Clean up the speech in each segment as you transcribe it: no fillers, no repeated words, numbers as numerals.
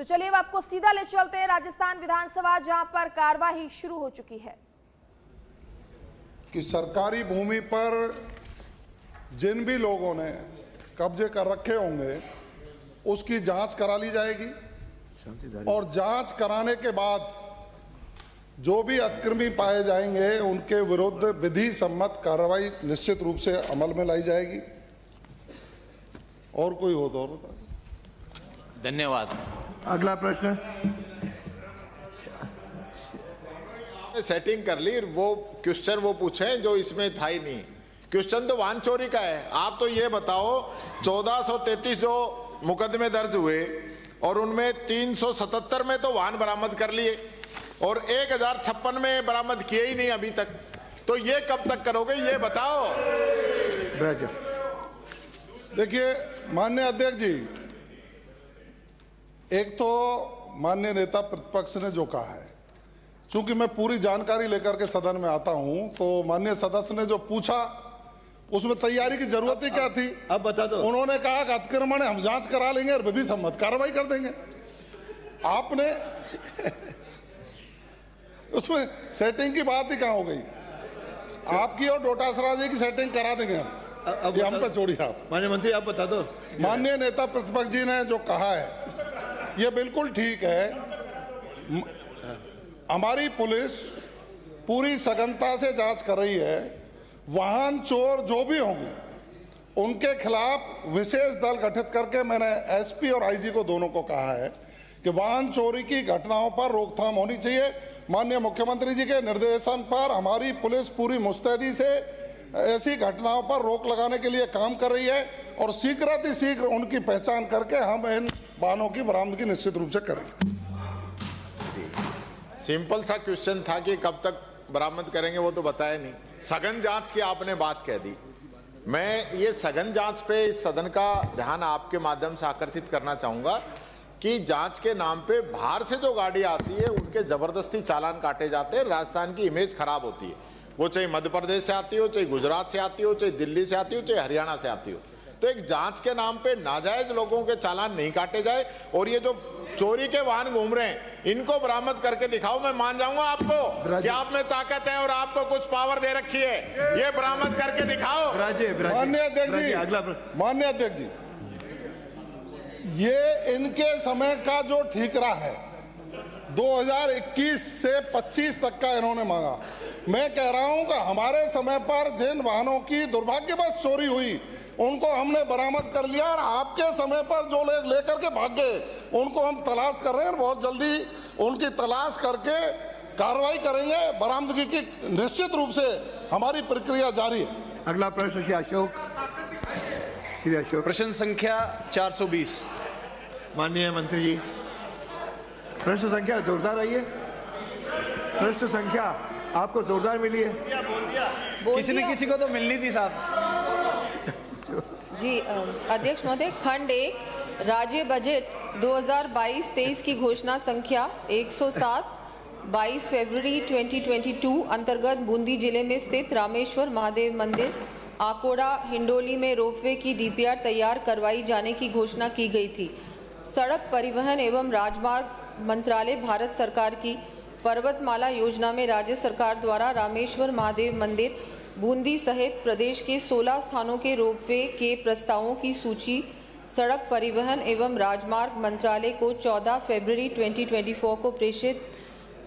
तो चलिए अब आपको सीधा ले चलते हैं राजस्थान विधानसभा, जहां पर कार्यवाही शुरू हो चुकी है। कि सरकारी भूमि पर जिन भी लोगों ने कब्जे कर रखे होंगे उसकी जांच करा ली जाएगी और जांच कराने के बाद जो भी अतिक्रमी पाए जाएंगे उनके विरुद्ध विधि सम्मत कार्रवाई निश्चित रूप से अमल में लाई जाएगी। और कोई हो तो और बता। धन्यवाद। अगला प्रश्न। सेटिंग कर ली, वो क्वेश्चन वो पूछे जो इसमें था ही नहीं। क्वेश्चन तो वाहन चोरी का है। आप तो ये बताओ 1433 जो मुकदमे दर्ज हुए और उनमें 377 में तो वाहन बरामद कर लिए और 1056 में बरामद किए ही नहीं अभी तक। तो ये कब तक करोगे ये बताओ। देखिए माननीय अध्यक्ष जी, एक तो माननीय नेता प्रतिपक्ष ने जो कहा है, चूंकि मैं पूरी जानकारी लेकर के सदन में आता हूं, तो माननीय सदस्य ने जो पूछा उसमें तैयारी की जरूरत ही क्या थी? अब बता दो। उन्होंने कहा कि अतिक्रमण हम जांच करा लेंगे और विधि सम्मत कार्रवाई कर देंगे। आपने उसमें सेटिंग की बात ही कहां हो गई? आपकी और डोटासरा जी की सेटिंग करा देंगे हम, ये हम पे छोड़िए आप। माननीय मंत्री आप बता दो। माननीय नेता प्रतिपक्ष जी ने जो कहा है ये बिल्कुल ठीक है। हमारी पुलिस पूरी सघनता से जांच कर रही है। वाहन चोर जो भी होंगे उनके खिलाफ विशेष दल गठित करके मैंने एसपी और आईजी को दोनों को कहा है कि वाहन चोरी की घटनाओं पर रोकथाम होनी चाहिए। माननीय मुख्यमंत्री जी के निर्देशन पर हमारी पुलिस पूरी मुस्तैदी से ऐसी घटनाओं पर रोक लगाने के लिए काम कर रही है और शीघ्र उनकी पहचान करके हम इन वाहनों की बरामदगी निश्चित रूप से करेंगे। सिंपल सा क्वेश्चन था कि कब तक बरामद करेंगे, वो तो बताया नहीं। सघन जांच की आपने बात कह दी। मैं ये सघन जांच पे इस सदन का ध्यान आपके माध्यम से आकर्षित करना चाहूंगा कि जांच के नाम पे बाहर से जो गाड़ी आती है उनके जबरदस्ती चालान काटे जाते हैं। राजस्थान की इमेज खराब होती है, वो चाहे मध्य प्रदेश से आती हो, चाहे गुजरात से आती हो, चाहे दिल्ली से आती हो, चाहे हरियाणा से आती हो। तो एक जांच के नाम पे नाजायज लोगों के चालान नहीं काटे जाए और ये जो चोरी के वाहन घूम रहे हैं इनको बरामद करके दिखाओ। मैं मान जाऊंगा आपको कि आप में ताकत है और आपको कुछ पावर दे रखी है। ये बरामद करके दिखाओ। माननीय अध्यक्ष जी, माननीय अध्यक्ष जी, ये इनके समय का जो ठीकरा है 2021 से 25 तक का इन्होंने मांगा। मैं कह रहा हूं कि हमारे समय पर जिन वाहनों की दुर्भाग्यवश चोरी हुई उनको हमने बरामद कर लिया और आपके समय पर जो लोग लेकर के भाग गए उनको हम तलाश कर रहे हैं। बहुत जल्दी उनकी तलाश करके कार्रवाई करेंगे। बरामदगी की निश्चित रूप से हमारी प्रक्रिया जारी है। अगला प्रश्न श्री अशोक। प्रश्न संख्या 420। माननीय मंत्री जी, प्रश्न संख्या जोरदार आई है। प्रश्न संख्या आपको जोरदार मिली है। किसी न किसी को तो मिलनी थी साहब। जी अध्यक्ष महोदय, खंड 1 राज्य बजट 2022-23 की घोषणा संख्या 107 22 फरवरी 2022 अंतर्गत बूंदी जिले में स्थित रामेश्वर महादेव मंदिर आकोड़ा हिंडोली में रोपवे की डीपीआर तैयार करवाई जाने की घोषणा की गई थी। सड़क परिवहन एवं राजमार्ग मंत्रालय भारत सरकार की पर्वतमाला योजना में राज्य सरकार द्वारा रामेश्वर महादेव मंदिर बूंदी सहित प्रदेश के 16 स्थानों के रोपवे के प्रस्तावों की सूची सड़क परिवहन एवं राजमार्ग मंत्रालय को 14 फरवरी 2024 को प्रेषित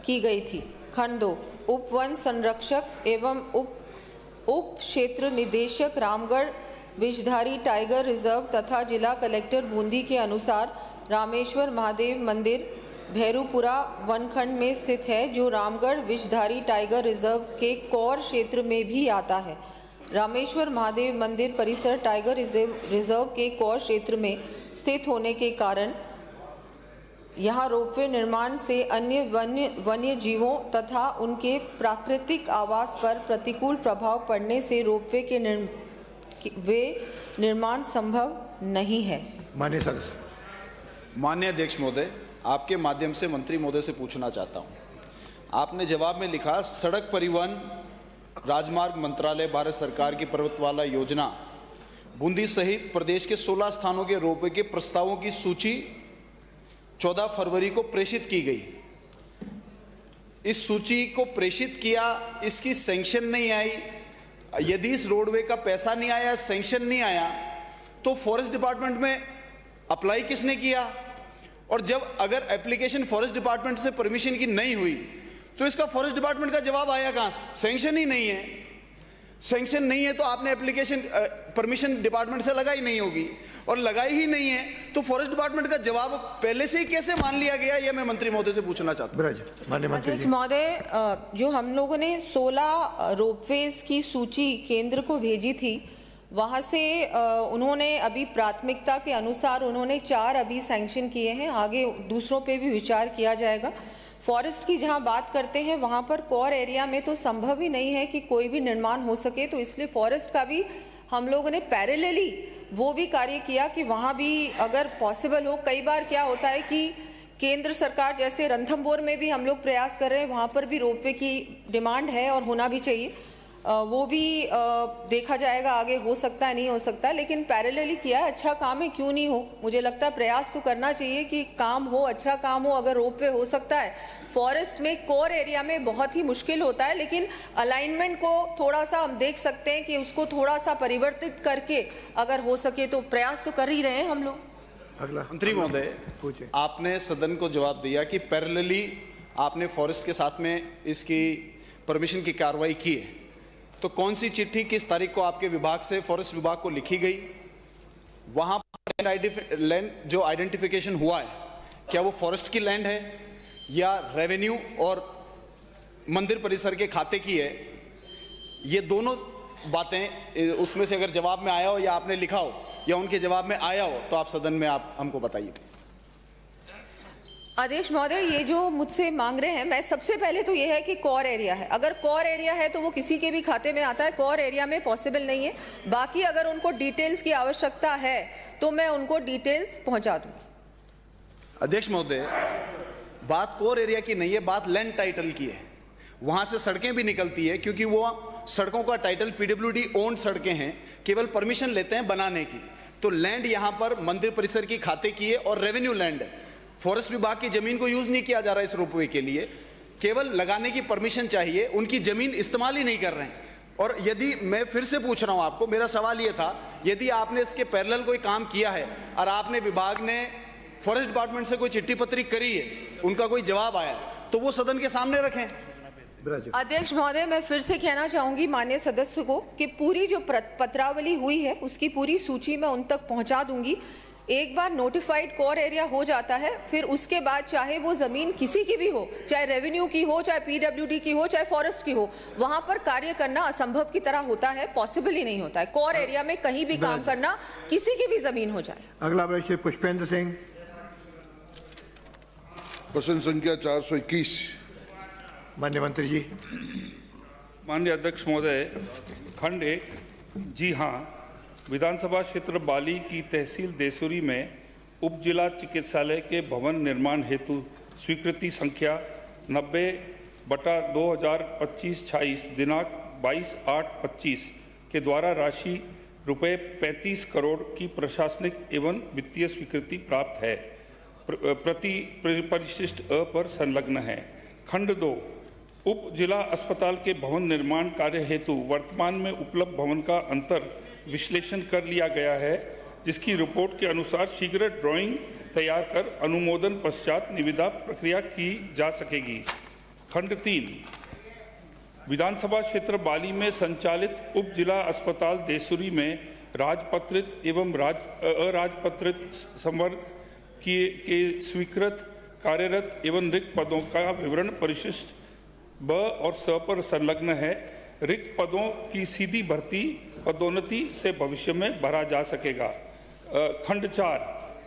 की गई थी। खंड 2 उप वन संरक्षक एवं उप क्षेत्र निदेशक रामगढ़ विषधारी टाइगर रिजर्व तथा जिला कलेक्टर बूंदी के अनुसार रामेश्वर महादेव मंदिर भैरूपुरा वनखंड में स्थित है, जो रामगढ़ विषधारी टाइगर रिजर्व के कौर क्षेत्र में भी आता है। रामेश्वर महादेव मंदिर परिसर टाइगर रिजर्व के कौर क्षेत्र में स्थित होने के कारण यहाँ रोपवे निर्माण से अन्य वन्य जीवों तथा उनके प्राकृतिक आवास पर प्रतिकूल प्रभाव पड़ने से रोपवे के निर्माण संभव नहीं है। माननीय सदस्य। माननीय अध्यक्ष महोदय, आपके माध्यम से मंत्री महोदय से पूछना चाहता हूं। आपने जवाब में लिखा सड़क परिवहन राजमार्ग मंत्रालय भारत सरकार की पर्वतमाला योजना बूंदी सहित प्रदेश के 16 स्थानों के रोपवे के प्रस्तावों की सूची 14 फरवरी को प्रेषित की गई। इस सूची को प्रेषित किया, इसकी सैंक्शन नहीं आई। यदि इस रोडवे का पैसा नहीं आया, सैंक्शन नहीं आया, तो फॉरेस्ट डिपार्टमेंट में अप्लाई किसने किया? और जब अगर एप्लीकेशन फॉरेस्ट डिपार्टमेंट से परमिशन की नहीं हुई तो इसका फॉरेस्ट डिपार्टमेंट का जवाब आया कहां से? सैंक्शन ही नहीं है। सैंक्शन नहीं है तो आपने एप्लीकेशन परमिशन डिपार्टमेंट से लगाई नहीं होगी, और लगाई ही नहीं है तो फॉरेस्ट डिपार्टमेंट का जवाब पहले से ही कैसे मान लिया गया? यह मैं मंत्री महोदय से पूछना चाहता हूं। माननीय मंत्री जी। अध्यक्ष महोदय, जो हम लोगों ने 16 रोपवेज की सूची केंद्र को भेजी थी, वहां से उन्होंने अभी प्राथमिकता के अनुसार उन्होंने 4 अभी सैंक्शन किए हैं, आगे दूसरों पे भी विचार किया जाएगा। फॉरेस्ट की जहां बात करते हैं वहां पर कोर एरिया में तो संभव ही नहीं है कि कोई भी निर्माण हो सके, तो इसलिए फॉरेस्ट का भी हम लोगों ने पैरेलली वो भी कार्य किया कि वहां भी अगर पॉसिबल हो। कई बार क्या होता है कि केंद्र सरकार, जैसे रणथंभौर में भी हम लोग प्रयास कर रहे हैं, वहां पर भी रोपवे की डिमांड है और होना भी चाहिए, वो भी देखा जाएगा आगे हो सकता है नहीं हो सकता, लेकिन पैरेलली किया है। अच्छा काम है, क्यों नहीं हो? मुझे लगता है प्रयास तो करना चाहिए कि काम हो, अच्छा काम हो। अगर रोपवे हो सकता है, फॉरेस्ट में कोर एरिया में बहुत ही मुश्किल होता है, लेकिन अलाइनमेंट को थोड़ा सा हम देख सकते हैं कि उसको थोड़ा सा परिवर्तित करके अगर हो सके तो प्रयास तो कर ही रहे हैं हम लोग। अगला मंत्री महोदय, पूछे। आपने सदन को जवाब दिया कि पैरेलली आपने फॉरेस्ट के साथ में इसकी परमिशन की कार्रवाई की है, तो कौन सी चिट्ठी किस तारीख को आपके विभाग से फॉरेस्ट विभाग को लिखी गई? वहां पर लैंड जो आइडेंटिफिकेशन हुआ है, क्या वो फॉरेस्ट की लैंड है या रेवेन्यू और मंदिर परिसर के खाते की है? ये दोनों बातें उसमें से अगर जवाब में आया हो या आपने लिखा हो या उनके जवाब में आया हो तो आप सदन में आप हमको बताइए। अध्यक्ष महोदय, ये जो मुझसे मांग रहे हैं, मैं सबसे पहले तो ये है कि कोर एरिया है। अगर कोर एरिया है तो वो किसी के भी खाते में आता है, कोर एरिया में पॉसिबल नहीं है। बाकी अगर उनको डिटेल्स की आवश्यकता है तो मैं उनको डिटेल्स पहुंचा दूंगी। अध्यक्ष महोदय, बात कोर एरिया की नहीं है, बात लैंड टाइटल की है। वहां से सड़कें भी निकलती है, क्योंकि वो सड़कों का टाइटल पीडब्ल्यूडी ओन्ड सड़कें हैं, केवल परमिशन लेते हैं बनाने की। तो लैंड यहां पर मंदिर परिसर की खाते की है और रेवेन्यू लैंड है। फॉरेस्ट विभाग की जमीन को यूज नहीं किया जा रहा है इस रोपवे के लिए, केवल लगाने की परमिशन चाहिए, उनकी जमीन इस्तेमाल ही नहीं कर रहे हैं। और यदि मैं फिर से पूछ रहा हूं आपको, मेरा सवाल यह था, यदि आपने इसके पैरेलल कोई काम किया है और आपने विभाग ने फॉरेस्ट डिपार्टमेंट से कोई चिट्ठी पत्री करी है, उनका कोई जवाब आया, तो वो सदन के सामने रखें। अध्यक्ष महोदय, मैं फिर से कहना चाहूंगी माननीय सदस्य को कि पूरी जो पत्रावली हुई है उसकी पूरी सूची मैं उन तक पहुंचा दूंगी। एक बार नोटिफाइड कोर एरिया हो जाता है, फिर उसके बाद चाहे वो जमीन किसी की भी हो, चाहे रेवेन्यू की हो, चाहे पीडब्ल्यूडी की हो, चाहे फॉरेस्ट की हो, वहां पर कार्य करना असंभव की तरह होता है, पॉसिबल ही नहीं होता है। कोर एरिया में कहीं भी काम करना, किसी की भी जमीन हो जाए। अगला प्रश्न पुष्पेंद्र सिंह। प्रश्न संख्या 421। माननीय मंत्री जी। माननीय अध्यक्ष महोदय, खंड 1, जी हाँ, विधानसभा क्षेत्र बाली की तहसील देसुरी में उप जिला चिकित्सालय के भवन निर्माण हेतु स्वीकृति संख्या 90/2025/26 दिनांक 22/8/25 के द्वारा राशि रुपये 35 करोड़ की प्रशासनिक एवं वित्तीय स्वीकृति प्राप्त है, प्रति परिशिष्ट अ पर संलग्न है। खंड 2, उप जिला अस्पताल के भवन निर्माण कार्य हेतु वर्तमान में उपलब्ध भवन का अंतर विश्लेषण कर लिया गया है, जिसकी रिपोर्ट के अनुसार शीघ्र ड्राइंग तैयार कर अनुमोदन पश्चात निविदा प्रक्रिया की जा सकेगी। खंड 3, विधानसभा क्षेत्र बाली में संचालित उप जिला अस्पताल देसुरी में राजपत्रित एवं अराजपत्रित संवर्ग के स्वीकृत कार्यरत एवं रिक्त पदों का विवरण परिशिष्ट ब और स पर संलग्न है। रिक्त पदों की सीधी भर्ती पदोन्नति से भविष्य में भरा जा सकेगा। खंड 4,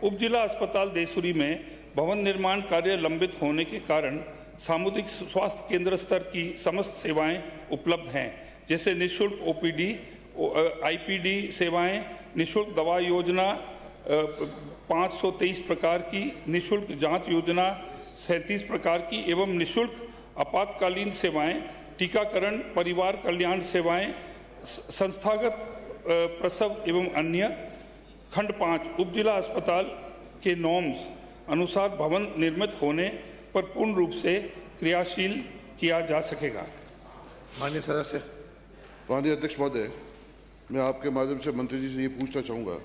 उप जिला अस्पताल देसुरी में भवन निर्माण कार्य लंबित होने के कारण सामुदायिक स्वास्थ्य केंद्र स्तर की समस्त सेवाएं उपलब्ध हैं, जैसे निःशुल्क ओपीडी, आईपीडी सेवाएं, निःशुल्क दवा योजना 523 प्रकार की, निःशुल्क जांच योजना 37 प्रकार की एवं निःशुल्क आपातकालीन सेवाएं, टीकाकरण, परिवार कल्याण सेवाएं, संस्थागत प्रसव एवं अन्य। खंड 5, उप जिला अस्पताल के नॉर्म्स अनुसार भवन निर्मित होने पर पूर्ण रूप से क्रियाशील किया जा सकेगा। माननीय सदस्य। माननीय अध्यक्ष महोदय, मैं आपके माध्यम से मंत्री जी से ये पूछना चाहूँगा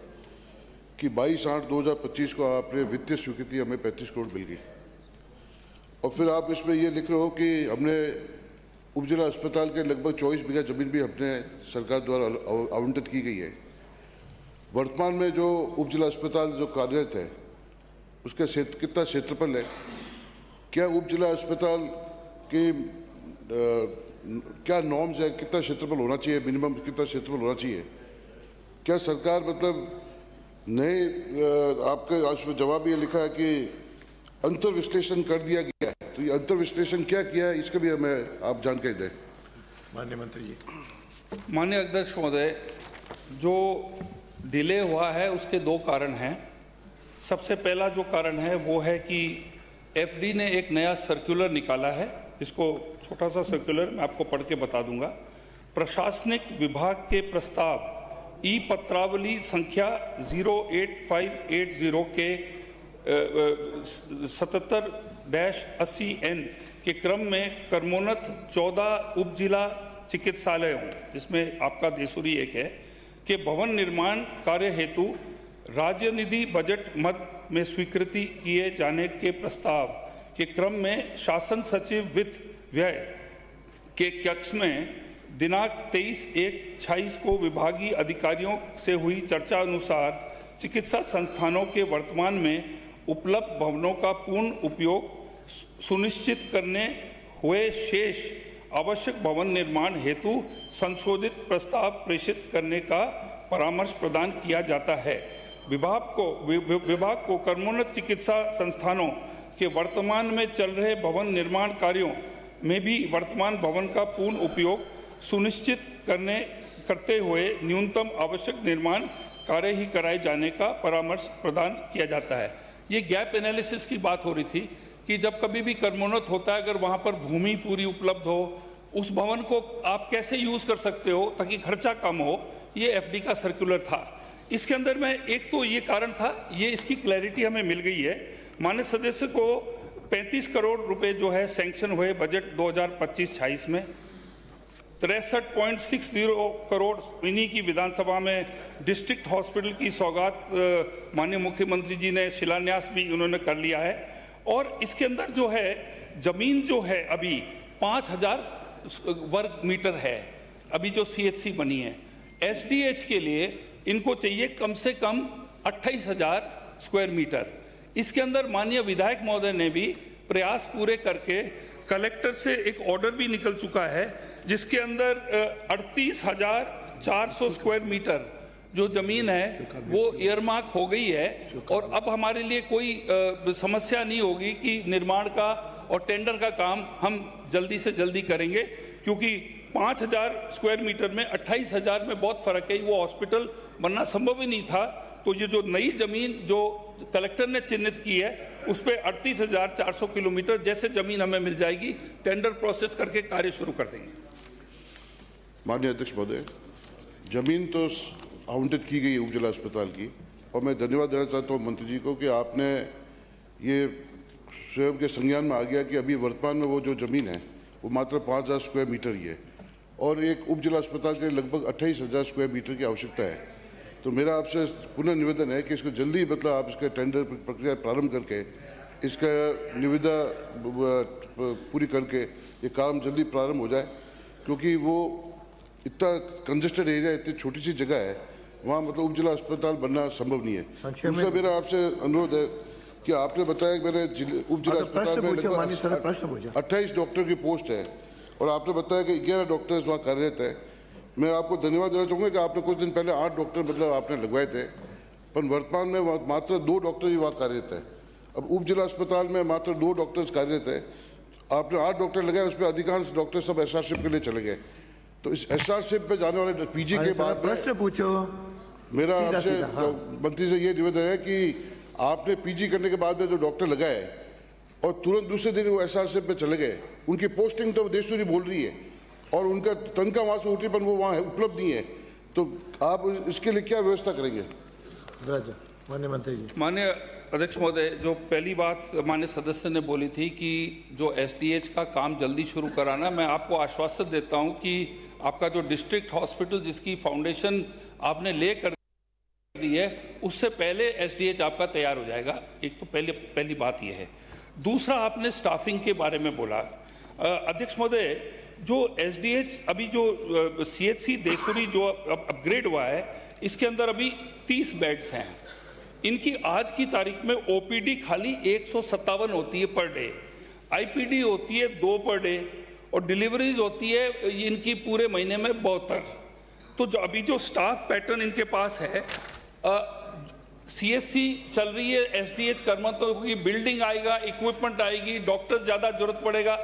कि 22/8/2025 को आपने वित्तीय स्वीकृति हमें 35 करोड़ मिल गई और फिर आप इसमें ये लिख रहे हो कि हमने उपजिला अस्पताल के लगभग 24 बीघा जमीन भी अपने सरकार द्वारा आवंटित की गई है। वर्तमान में जो उपजिला अस्पताल जो कार्यरत है उसका कितना क्षेत्रफल है? क्या उपजिला अस्पताल की क्या नॉर्म्स है? कितना क्षेत्रफल होना चाहिए? मिनिमम कितना क्षेत्रफल होना चाहिए? क्या सरकार मतलब नए आपके उसमें जवाब ये लिखा है कि अंतर विश्लेषण कर दिया गया है, तो ये अंतर विश्लेषण क्या किया है इसके भी हमें आप जानकारी दें। माननीय मंत्री जी। माननीय अध्यक्ष महोदय, जो डिले हुआ है उसके दो कारण हैं। सबसे पहला जो कारण है वो है कि एफडी ने एक नया सर्कुलर निकाला है। इसको छोटा सा सर्कुलर मैं आपको पढ़ के बता दूंगा। प्रशासनिक विभाग के प्रस्ताव ई पत्रावली संख्या 08580 के 77-80N के क्रम में कर्मोन्नत 14 उपजिला चिकित्सालयों, इसमें आपका देसूरी एक है, के भवन निर्माण कार्य हेतु राज्य निधि बजट मद में स्वीकृति किए जाने के प्रस्ताव के क्रम में शासन सचिव वित्त व्यय के कक्ष में दिनांक 23/1/26 को विभागीय अधिकारियों से हुई चर्चा अनुसार चिकित्सा संस्थानों के वर्तमान में उपलब्ध भवनों का पूर्ण उपयोग सुनिश्चित करने हुए शेष आवश्यक भवन निर्माण हेतु संशोधित प्रस्ताव प्रेषित करने का परामर्श प्रदान किया जाता है। विभाग को कर्मोन्नत चिकित्सा संस्थानों के वर्तमान में चल रहे भवन निर्माण कार्यों में भी वर्तमान भवन का पूर्ण उपयोग सुनिश्चित करते हुए न्यूनतम आवश्यक निर्माण कार्य ही कराए जाने का परामर्श प्रदान किया जाता है। ये गैप एनालिसिस की बात हो रही थी कि जब कभी भी कर्मोन्नत होता है, अगर वहाँ पर भूमि पूरी उपलब्ध हो, उस भवन को आप कैसे यूज़ कर सकते हो ताकि खर्चा कम हो, ये एफडी का सर्कुलर था। इसके अंदर में एक तो ये कारण था, ये इसकी क्लैरिटी हमें मिल गई है। माननीय सदस्य को 35 करोड़ रुपए जो है सैंक्शन हुए बजट 2025-26 में, 63.60 करोड़ इन्हीं की विधानसभा में डिस्ट्रिक्ट हॉस्पिटल की सौगात माननीय मुख्यमंत्री जी ने शिलान्यास भी उन्होंने कर लिया है। और इसके अंदर जो है जमीन जो है अभी 5000 वर्ग मीटर है, अभी जो सीएचसी बनी है। एसडीएच के लिए इनको चाहिए कम से कम 28,000 स्क्वायर मीटर। इसके अंदर माननीय विधायक महोदय ने भी प्रयास पूरे करके कलेक्टर से एक ऑर्डर भी निकल चुका है, जिसके अंदर 38,400 स्क्वायर मीटर जो जमीन है वो ईयरमार्क हो गई है। और अब हमारे लिए कोई समस्या नहीं होगी कि निर्माण का और टेंडर का काम हम जल्दी से जल्दी करेंगे, क्योंकि 5,000 स्क्वायर मीटर में 28,000 में बहुत फर्क है। वो हॉस्पिटल बनना संभव ही नहीं था। तो ये जो नई जमीन जो कलेक्टर ने चिन्हित की है उस पर 38,400 किलोमीटर जैसे जमीन हमें मिल जाएगी, टेंडर प्रोसेस करके कार्य शुरू कर देंगे। माननीय अध्यक्ष महोदय, जमीन तो आवंटित की गई है उपजिला अस्पताल की, और मैं धन्यवाद देना चाहता हूँ मंत्री जी को कि आपने ये स्वयं के संज्ञान में आ गया कि अभी वर्तमान में वो जो जमीन है वो मात्र 5,000 स्क्वायर मीटर ही है और एक उपजिला अस्पताल के लगभग 28,000 स्क्वायर मीटर की आवश्यकता है। तो मेरा आपसे पुनः निवेदन है कि इसको जल्दी मतलब आप इसका टेंडर प्रक्रिया प्रारंभ करके इसका निविदा पूरी करके ये काम जल्दी प्रारंभ हो जाए, क्योंकि वो इतना कंजेस्टेड एरिया, इतनी छोटी सी जगह है, वहाँ मतलब उपजिला अस्पताल बनना संभव नहीं है। दूसरा मेरा आपसे अनुरोध है कि आपने बताया कि मेरे उपजिला अस्पताल में 28 डॉक्टर की पोस्ट है और आपने बताया कि 11 डॉक्टर्स वहाँ कार्यरत है। मैं आपको धन्यवाद देना चाहूँगा कि आपने कुछ दिन पहले 8 डॉक्टर मतलब आपने लगवाए थे, पर वर्तमान में मात्र 2 डॉक्टर ही वहाँ कार्यरत है। अब उपजिला अस्पताल में मात्र 2 डॉक्टर्स कार्यरत है। आपने 8 डॉक्टर लगाए, उसमें अधिकांश डॉक्टर सब एसआरशिप के लिए चले गए। तो इस एसआरशिप पे जाने वाले पीजी के बाद प्रश्न पूछो। मेरा आपसे मंत्री से ये निवेदन है कि आपने पीजी करने के बाद में जो डॉक्टर लगाए और तुरंत दूसरे दिन वो एसआरशिप पे चले गए, उनकी पोस्टिंग तो देशूरी बोल रही है और उनका तनख्वाह वहाँ से उठी पर वो वहाँ उपलब्ध नहीं है। तो आप इसके लिए क्या व्यवस्था करेंगे? माननीय मंत्री जी। माननीय अध्यक्ष महोदय, जो पहली बात माननीय सदस्य ने बोली थी कि जो एसडीएच का काम जल्दी शुरू कराना, मैं आपको आश्वासन देता हूं कि आपका जो डिस्ट्रिक्ट हॉस्पिटल जिसकी फाउंडेशन आपने ले कर दी है, उससे पहले एसडीएच आपका तैयार हो जाएगा। एक तो पहली बात यह है। दूसरा, आपने स्टाफिंग के बारे में बोला। अध्यक्ष महोदय, जो एसडीएच अभी जो सीएचसी देसुरी जो अपग्रेड हुआ है, इसके अंदर अभी 30 बेड्स हैं। इनकी आज की तारीख में ओपीडी खाली 157 होती है पर डे, आईपीडी होती है 2 पर डे, और डिलीवरीज होती है इनकी पूरे महीने में 72। तो जो अभी जो स्टाफ पैटर्न इनके पास है, सीएससी चल रही है, एसडीएच कर्मा तो की बिल्डिंग आएगा, इक्विपमेंट आएगी, डॉक्टर ज़्यादा जरूरत पड़ेगा।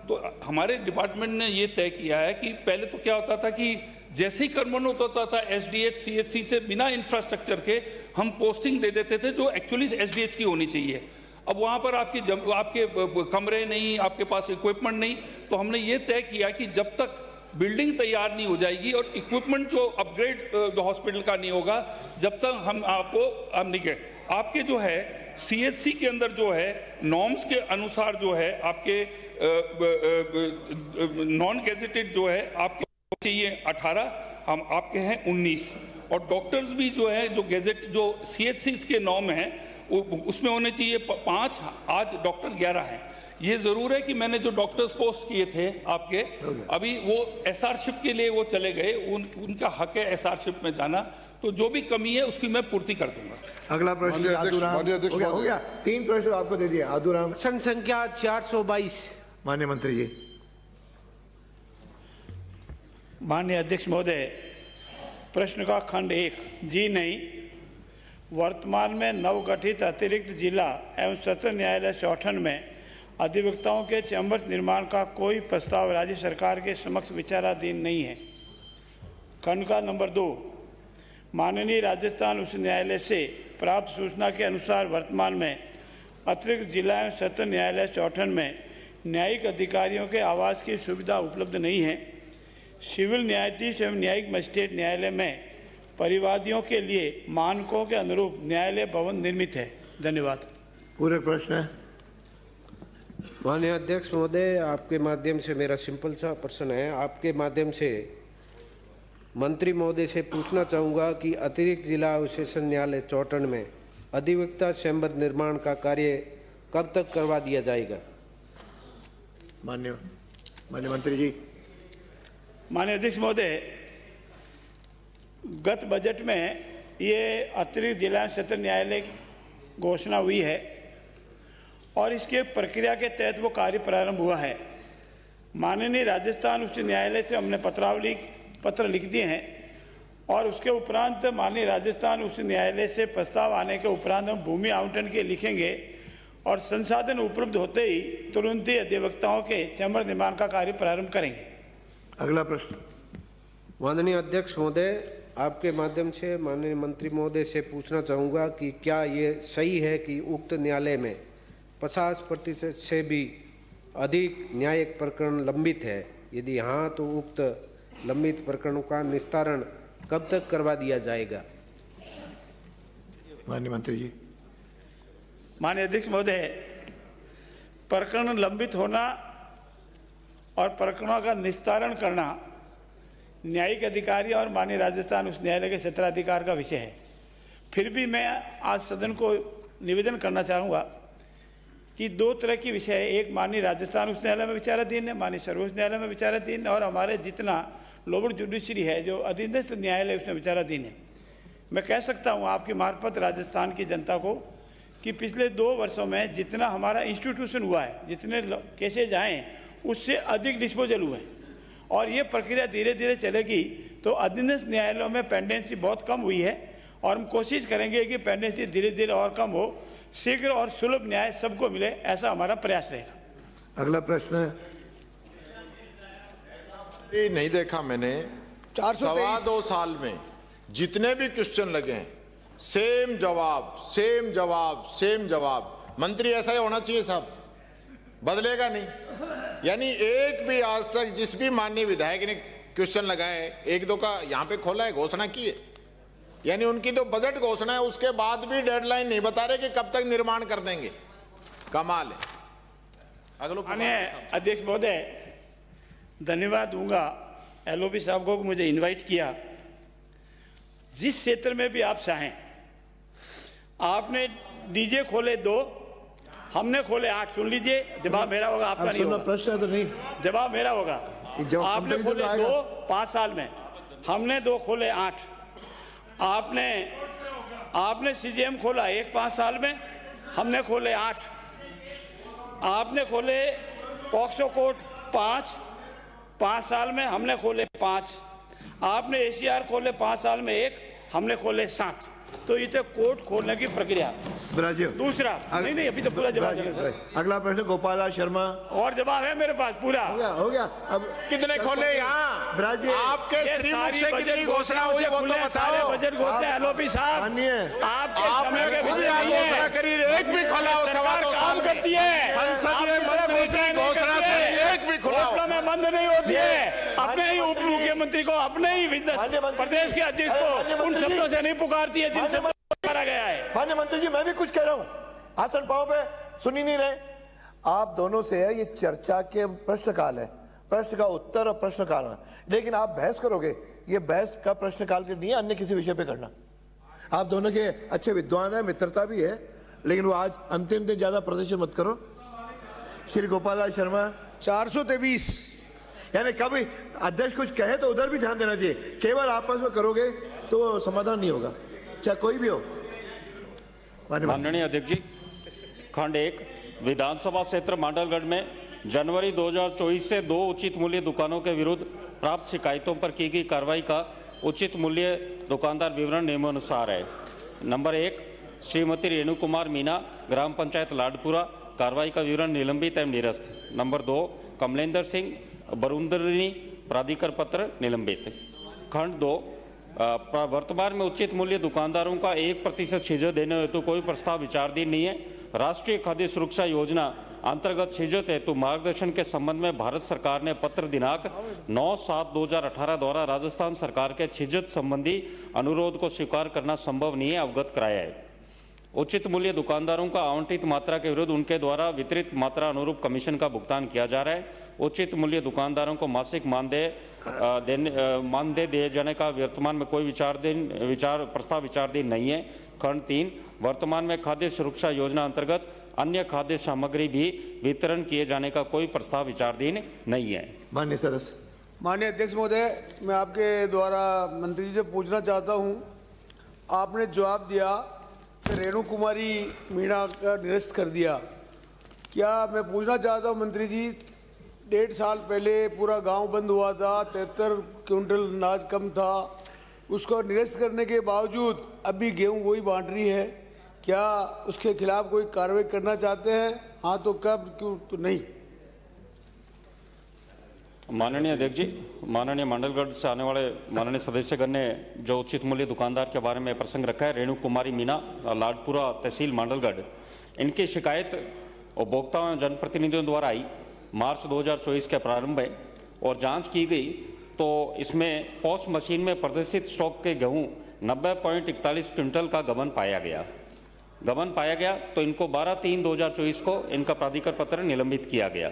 तो हमारे डिपार्टमेंट ने ये तय किया है कि पहले तो क्या होता था कि जैसे ही कर्मन होता था एसडीएच सीएचसी से बिना इंफ्रास्ट्रक्चर के हम पोस्टिंग दे देते थे जो एक्चुअली एसडीएच की होनी चाहिए। अब वहाँ पर आपके कमरे नहीं, आपके पास इक्विपमेंट नहीं, तो हमने ये तय किया कि जब तक बिल्डिंग तैयार नहीं हो जाएगी और इक्विपमेंट जो अपग्रेड जो हॉस्पिटल का नहीं होगा, जब तक हम नहीं कह आपके जो है सीएचसी के अंदर जो है नॉर्म्स के अनुसार जो है आपके नॉन गेजेटेड जो है आपके चाहिए 18, हम आपके हैं 19, और डॉक्टर्स भी जो है जो गेजेट जो सीएचसी के नॉर्म हैं उसमें होने चाहिए 5, आज डॉक्टर 11 हैं। ये जरूर है कि मैंने जो डॉक्टर्स पोस्ट किए थे आपके, अभी वो एसआरशिप के लिए वो चले गए, उनका हक है एसआरशिप में जाना, तो जो भी कमी है उसकी मैं पूर्ति कर दूंगा। अगला प्रश्न हो गया। 3 प्रश्न आपको दे दिया। आदुराम, प्रश्न संख्या 422। माननीय मंत्री जी। माननीय अध्यक्ष महोदय, प्रश्न का खंड 1 जी नहीं, वर्तमान में नवगठित अतिरिक्त जिला एवं सत्र न्यायालय चौठन में अधिवक्ताओं के चैम्बर्स निर्माण का कोई प्रस्ताव राज्य सरकार के समक्ष विचाराधीन नहीं है। खंड का नंबर 2, माननीय राजस्थान उच्च न्यायालय से प्राप्त सूचना के अनुसार वर्तमान में अतिरिक्त जिला एवं सत्र न्यायालय चौठन में न्यायिक अधिकारियों के आवास की सुविधा उपलब्ध नहीं है। सिविल न्यायाधीश एवं न्यायिक मजिस्ट्रेट न्यायालय में परिवादियों के लिए मानकों के अनुरूप न्यायालय भवन निर्मित है। धन्यवाद। पूरक प्रश्न है। माननीय अध्यक्ष महोदय, आपके माध्यम से मेरा सिंपल सा प्रश्न है। आपके माध्यम से मंत्री महोदय से पूछना चाहूँगा कि अतिरिक्त जिला एवं सेशन न्यायालय चौटन में अधिवक्ता चैम्बर निर्माण का कार्य कब तक करवा दिया जाएगा? माननीय मंत्री जी। माननीय अध्यक्ष महोदय, गत बजट में ये अतिरिक्त जिला सत्र न्यायालय घोषणा हुई है और इसके प्रक्रिया के तहत वो कार्य प्रारंभ हुआ है। माननीय राजस्थान उच्च न्यायालय से हमने पत्र लिख दिए हैं और उसके उपरांत माननीय राजस्थान उच्च न्यायालय से प्रस्ताव आने के उपरांत हम भूमि आवंटन के लिखेंगे और संसाधन उपलब्ध होते ही तुरंत ही अधिवक्ताओं के चैम्बर निर्माण का कार्य प्रारंभ करेंगे। अगला प्रश्न। माननीय अध्यक्ष महोदय, आपके माध्यम से माननीय मंत्री महोदय से पूछना चाहूँगा कि क्या ये सही है कि उक्त न्यायालय में 50% से भी अधिक न्यायिक प्रकरण लंबित है? यदि हाँ, तो उक्त लंबित प्रकरणों का निस्तारण कब तक करवा दिया जाएगा? माननीय मंत्री जी। माननीय अध्यक्ष महोदय, प्रकरण लंबित होना और प्रकरणों का निस्तारण करना न्यायिक अधिकारी और माननीय राजस्थान उच्च न्यायालय के क्षेत्राधिकार का विषय है। फिर भी मैं आज सदन को निवेदन करना चाहूँगा कि 2 तरह की विषय है। एक माननीय राजस्थान उच्च न्यायालय में विचाराधीन है, माननीय सर्वोच्च न्यायालय में विचाराधीन है, और हमारे जितना लोअर जुडिशरी है जो अधीनस्थ न्यायालय उसमें विचाराधीन है। मैं कह सकता हूँ आपकी मार्फत राजस्थान की जनता को कि पिछले 2 वर्षों में जितना हमारा इंस्टीट्यूशन हुआ है, जितने केसेज आए उससे अधिक डिस्पोजल हुए हैं और ये प्रक्रिया धीरे धीरे चलेगी तो अधीनस्थ न्यायालयों में पेंडेंसी बहुत कम हुई है और हम कोशिश करेंगे कि पेंडेंसी धीरे धीरे और कम हो, शीघ्र और सुलभ न्याय सबको मिले, ऐसा हमारा प्रयास रहेगा। अगला प्रश्न है। ये नहीं देखा मैंने। 2.25 साल में जितने भी क्वेश्चन लगे हैं, सेम जवाब सेम जवाब सेम जवाब। मंत्री ऐसा ही होना चाहिए साहब, बदलेगा नहीं। यानी एक भी आज तक जिस भी माननीय विधायक ने क्वेश्चन लगाए, 1-2 का यहाँ पे खोला है, घोषणा की है, यानी उनकी तो बजट घोषणा है, उसके बाद भी डेडलाइन नहीं बता रहे कि कब तक निर्माण कर देंगे। कमाल है। अगला माननीय अध्यक्ष महोदय, धन्यवाद दूंगा एलओपी साहब को मुझे इनवाइट किया। जिस क्षेत्र में भी आप चाहें, आपने डीजे खोले 2, हमने खोले 8। सुन लीजिए, जवाब मेरा होगा, आपका नहीं होगा। प्रश्न है तो नहीं, जवाब मेरा होगा। आपने खोले 2 5 साल में, हमने 2 खोले 8। आपने सीजीएम खोला 1 5 साल में, हमने खोले 8। आपने खोले पॉक्सो कोर्ट 5 साल में, हमने खोले 5। आपने एसीआर खोले 5 साल में 1, हमने खोले 7। तो ये तो कोर्ट खोलने की प्रक्रिया। दूसरा नहीं, अभी तो पूरा जवाब देना सर। अगला प्रश्न गोपाल शर्मा। और जवाब है मेरे पास पूरा। हो गया। अब कितने खोले यहाँ? आपके श्रीमुख से कितनी घोषणा हुई वो तो बताओ। बजट घोषणा एलओपी साहब, आपने खुद घोषणा करी, एक भी खोला हो 2.25 साल करती है। संसदीय मंत्री की घोषणा से एक भी खोला में बंद नहीं होती है। अपने ही उप मुख्यमंत्री को, अपने ही प्रदेश के अध्यक्ष को उन शब्दों से नहीं पुकारती है जिनसे पुकारा गया है। माननीय मंत्री जी, मैं भी कुछ कह रहा हूँ, आसन पाओ पे, सुन ही नहीं रहे। आप दोनों से है ये चर्चा के प्रश्नकाल है, प्रश्न का उत्तर और प्रश्नकाल है, लेकिन आप बहस करोगे, ये बहस का प्रश्नकाल के नहीं है, अन्य किसी विषय पे करना। आप दोनों के अच्छे विद्वान है, मित्रता भी है, लेकिन वो आज अंतिम दिन ज्यादा प्रदर्शन मत करो। श्री गोपाल शर्मा। 423, यानी कभी अध्यक्ष कुछ कहे तो उधर भी ध्यान देना चाहिए, केवल आपस में करोगे तो समाधान नहीं होगा, चाहे कोई भी हो। माननीय अध्यक्ष जी, खंड 1 विधानसभा क्षेत्र मांडलगढ़ में जनवरी 2024 से 2 उचित मूल्य दुकानों के विरुद्ध प्राप्त शिकायतों पर की गई कार्रवाई का उचित मूल्य दुकानदार विवरण निम्नानुसार है। नंबर 1, श्रीमती रेणु कुमार मीना, ग्राम पंचायत लाडपुरा, कार्रवाई का विवरण निलंबित एवं निरस्त। नंबर 2, कमलेंद्र सिंह, बरुंदरनी, प्राधिकार पत्र निलंबित। खंड 2 वर्तमान में उचित मूल्य दुकानदारों का 1% छीजत देने हेतु कोई प्रस्ताव विचाराधीन नहीं है। राष्ट्रीय खाद्य सुरक्षा योजना अंतर्गत छीजत हेतु मार्गदर्शन के संबंध में भारत सरकार ने पत्र दिनांक 9/7/2018 द्वारा राजस्थान सरकार के छीजत संबंधी अनुरोध को स्वीकार करना संभव नहीं है, अवगत कराया है। उचित मूल्य दुकानदारों का आवंटित मात्रा के विरुद्ध उनके द्वारा वितरित मात्रा अनुरूप कमीशन का भुगतान किया जा रहा है। उचित मूल्य दुकानदारों को मासिक मानदेय दिए जाने का वर्तमान में कोई प्रस्ताव विचाराधीन नहीं है। खंड 3 वर्तमान में खाद्य सुरक्षा योजना अंतर्गत अन्य खाद्य सामग्री भी वितरण किए जाने का कोई प्रस्ताव विचाराधीन नहीं है। माननीय सदस्य। माननीय अध्यक्ष महोदय, मैं आपके द्वारा मंत्री जी से पूछना चाहता हूं, आपने जवाब दिया कि रेणु कुमारी मीणा का निरस्त कर दिया। क्या मैं पूछना चाहता हूं मंत्री जी, 1.5 साल पहले पूरा गांव बंद हुआ था, 73 क्विंटल अनाज कम था, उसको निरस्त करने के बावजूद अभी गेहूं वही बांट रही है। क्या उसके खिलाफ कोई कार्रवाई करना चाहते हैं? हाँ तो कब, क्यों तो नहीं? माननीय अध्यक्ष जी, माननीय मंडलगढ़ से आने वाले माननीय सदस्यगण ने जो उचित मूल्य दुकानदार के बारे में प्रसंग रखा है, रेणु कुमारी मीना, लाडपुरा तहसील मंडलगढ़, इनकी शिकायत उपभोक्ता एवं जनप्रतिनिधियों द्वारा आई मार्च 2024 के प्रारंभ में, और जांच की गई तो इसमें पॉस मशीन में प्रदर्शित स्टॉक के गेहूं 90.41 क्विंटल का गबन पाया गया तो इनको 12/3/2024 को इनका प्राधिकार पत्र निलंबित किया गया।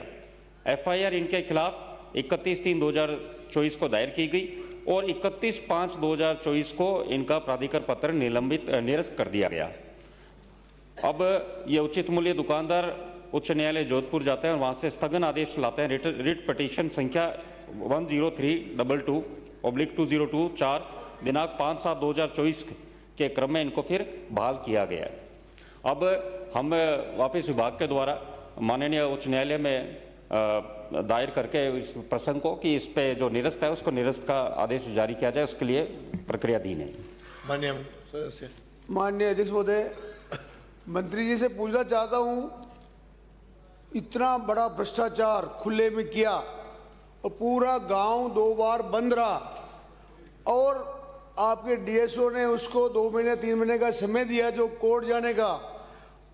एफआईआर इनके खिलाफ 31/3/2024 को दायर की गई और 31/5/2024 को इनका प्राधिकार पत्र निरस्त कर दिया गया। अब ये उचित मूल्य दुकानदार उच्च न्यायालय जोधपुर जाते हैं और वहां से स्थगन आदेश लाते हैं। रिट पिटीशन संख्या 103/2/2024 दिनांक 5/7/2024 के क्रम में इनको फिर बहाल किया गया है। अब हम वापस विभाग के द्वारा माननीय उच्च न्यायालय में दायर करके इस प्रसंग को कि इस पे जो निरस्त है उसको निरस्त का आदेश जारी किया जाए, उसके लिए प्रक्रियाधीन है। माननीय सदस्य। माननीय अध्यक्ष महोदय, मंत्री जी से पूछना चाहता हूं, इतना बड़ा भ्रष्टाचार खुले में किया और पूरा गांव 2 बार बंद रहा और आपके डीएसओ ने उसको 2 महीने 3 महीने का समय दिया जो कोर्ट जाने का,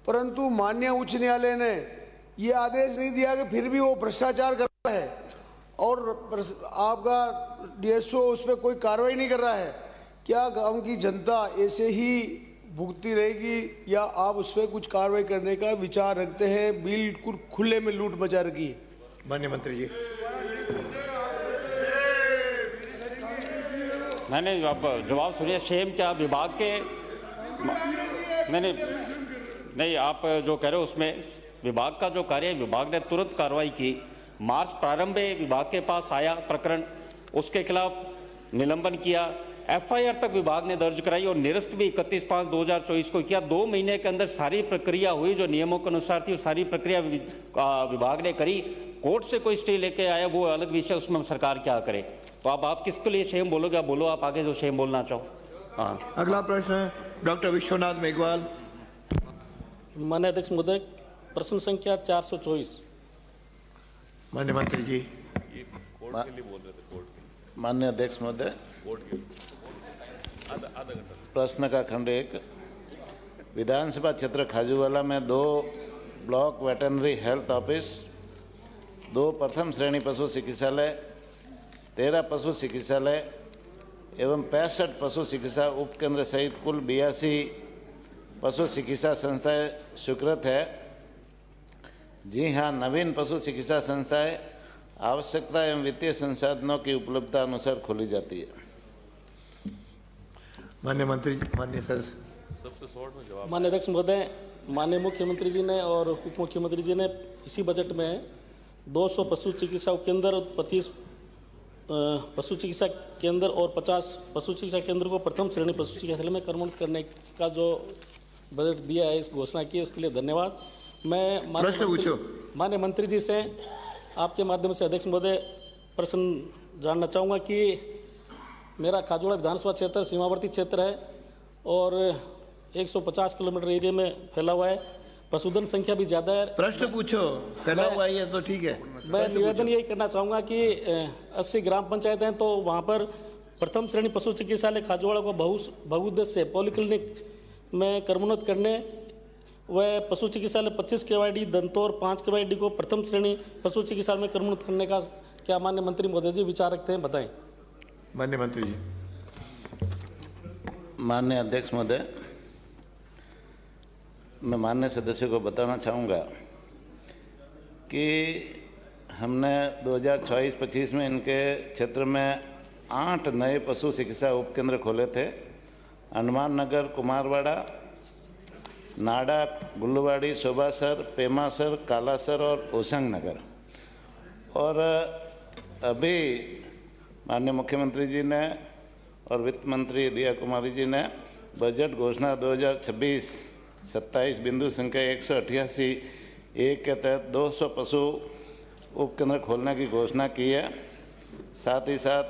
परंतु माननीय उच्च न्यायालय ने ये आदेश नहीं दिया कि फिर भी वो भ्रष्टाचार कर रहा है और आपका डीएसओ उस पर कोई कार्रवाई नहीं कर रहा है। क्या गांव की जनता ऐसे ही भुगती रहेगी या आप उस पर कुछ कार्रवाई करने का विचार रखते हैं? बिल्कुल खुले में लूट मचा रखी है। माननीय मंत्री जी। नहीं, आप जवाब सुनिए। सेम क्या विभाग के नहीं, आप जो कह रहे हो उसमें विभाग का जो कार्य है, विभाग ने तुरंत कार्रवाई की। मार्च प्रारंभ में विभाग के पास आया प्रकरण, उसके खिलाफ निलंबन किया, एफआईआर तक विभाग ने दर्ज कराई और निरस्त भी 31/5/2024 को किया। 2 महीने के अंदर सारी प्रक्रिया हुई जो नियमों के अनुसार थी, सारी प्रक्रिया विभाग ने करी। कोर्ट से कोई स्टे लेके आया वो अलग विषय, उसमें हम सरकार क्या करे। तो अब आप किसके लिए शेम बोलोगे? आप बोलो, आप आगे जो शेम बोलना चाहो। हाँ, अगला प्रश्न है डॉक्टर विश्वनाथ मेघवाल। माननीय अध्यक्ष महोदय, प्रश्न संख्या 424। माननीय मंत्री जी। माननीय अध्यक्ष महोदय, प्रश्न का खंड 1, विधानसभा क्षेत्र खाजूवाला में 2 ब्लॉक वेटरनरी हेल्थ ऑफिस, 2 प्रथम श्रेणी पशु चिकित्सालय, 13 पशु चिकित्सालय एवं 65 पशु चिकित्सा उपकेंद्र सहित कुल 82 पशु चिकित्सा संस्थाएं स्वीकृत है। जी हाँ, नवीन पशु चिकित्सा संस्थाएं आवश्यकता एवं वित्तीय संसाधनों की उपलब्धता अनुसार खोली जाती है। माननीय मंत्री, माननीय सदस्य। माननीय अध्यक्ष महोदय, माननीय मुख्यमंत्री जी ने और उप मुख्यमंत्री जी ने इसी बजट में 200 पशु चिकित्सा उपकेंद्र, 25 पशु चिकित्सा केंद्र और 50 पशु चिकित्सा केंद्र को प्रथम श्रेणी पशु चिकित्सालय में कर्मोन्नत करने का जो बजट दिया है, इस घोषणा की है, उसके लिए धन्यवाद। मैं माननीय मंत्री जी से आपके माध्यम से अध्यक्ष महोदय प्रश्न जानना चाहूँगा कि मेरा खाजूवाड़ा विधानसभा क्षेत्र सीमावर्ती क्षेत्र है और 150 किलोमीटर एरिया में फैला हुआ है। पशुधन संख्या भी ज़्यादा है। प्रश्न पूछो, फैला हुआ है तो ठीक है। मैं निवेदन यही करना चाहूँगा कि 80 ग्राम पंचायत हैं, तो वहाँ पर प्रथम श्रेणी पशु चिकित्सालय खाजूवाड़ा को बहुउद्देश्य पॉलीक्लिनिक में कर्मोन्नत करने व पशु चिकित्सालय 25 KYD दंतौर 5 KYD को प्रथम श्रेणी पशु चिकित्सालय में कर्मोन्नत करने का क्या माननीय मंत्री महोदय जी विचार रखते हैं, बताएं। माननीय मंत्री जी। माननीय अध्यक्ष महोदय, मैं माननीय सदस्य को बताना चाहूँगा कि हमने 2024-25 में इनके क्षेत्र में 8 नए पशु चिकित्सा उपकेंद्र खोले थे। हनुमान नगर, कुमारवाड़ा, नाडा, गुल्लुवाड़ी, शोभासर, पेमासर, कालासर और ओसंग नगर। और अभी माननीय मुख्यमंत्री जी ने और वित्त मंत्री दिया कुमारी जी ने बजट घोषणा 2026-27 बिंदु संख्या 188(1) के तहत 200 पशु उपकेंद्र खोलने की घोषणा की है। साथ ही साथ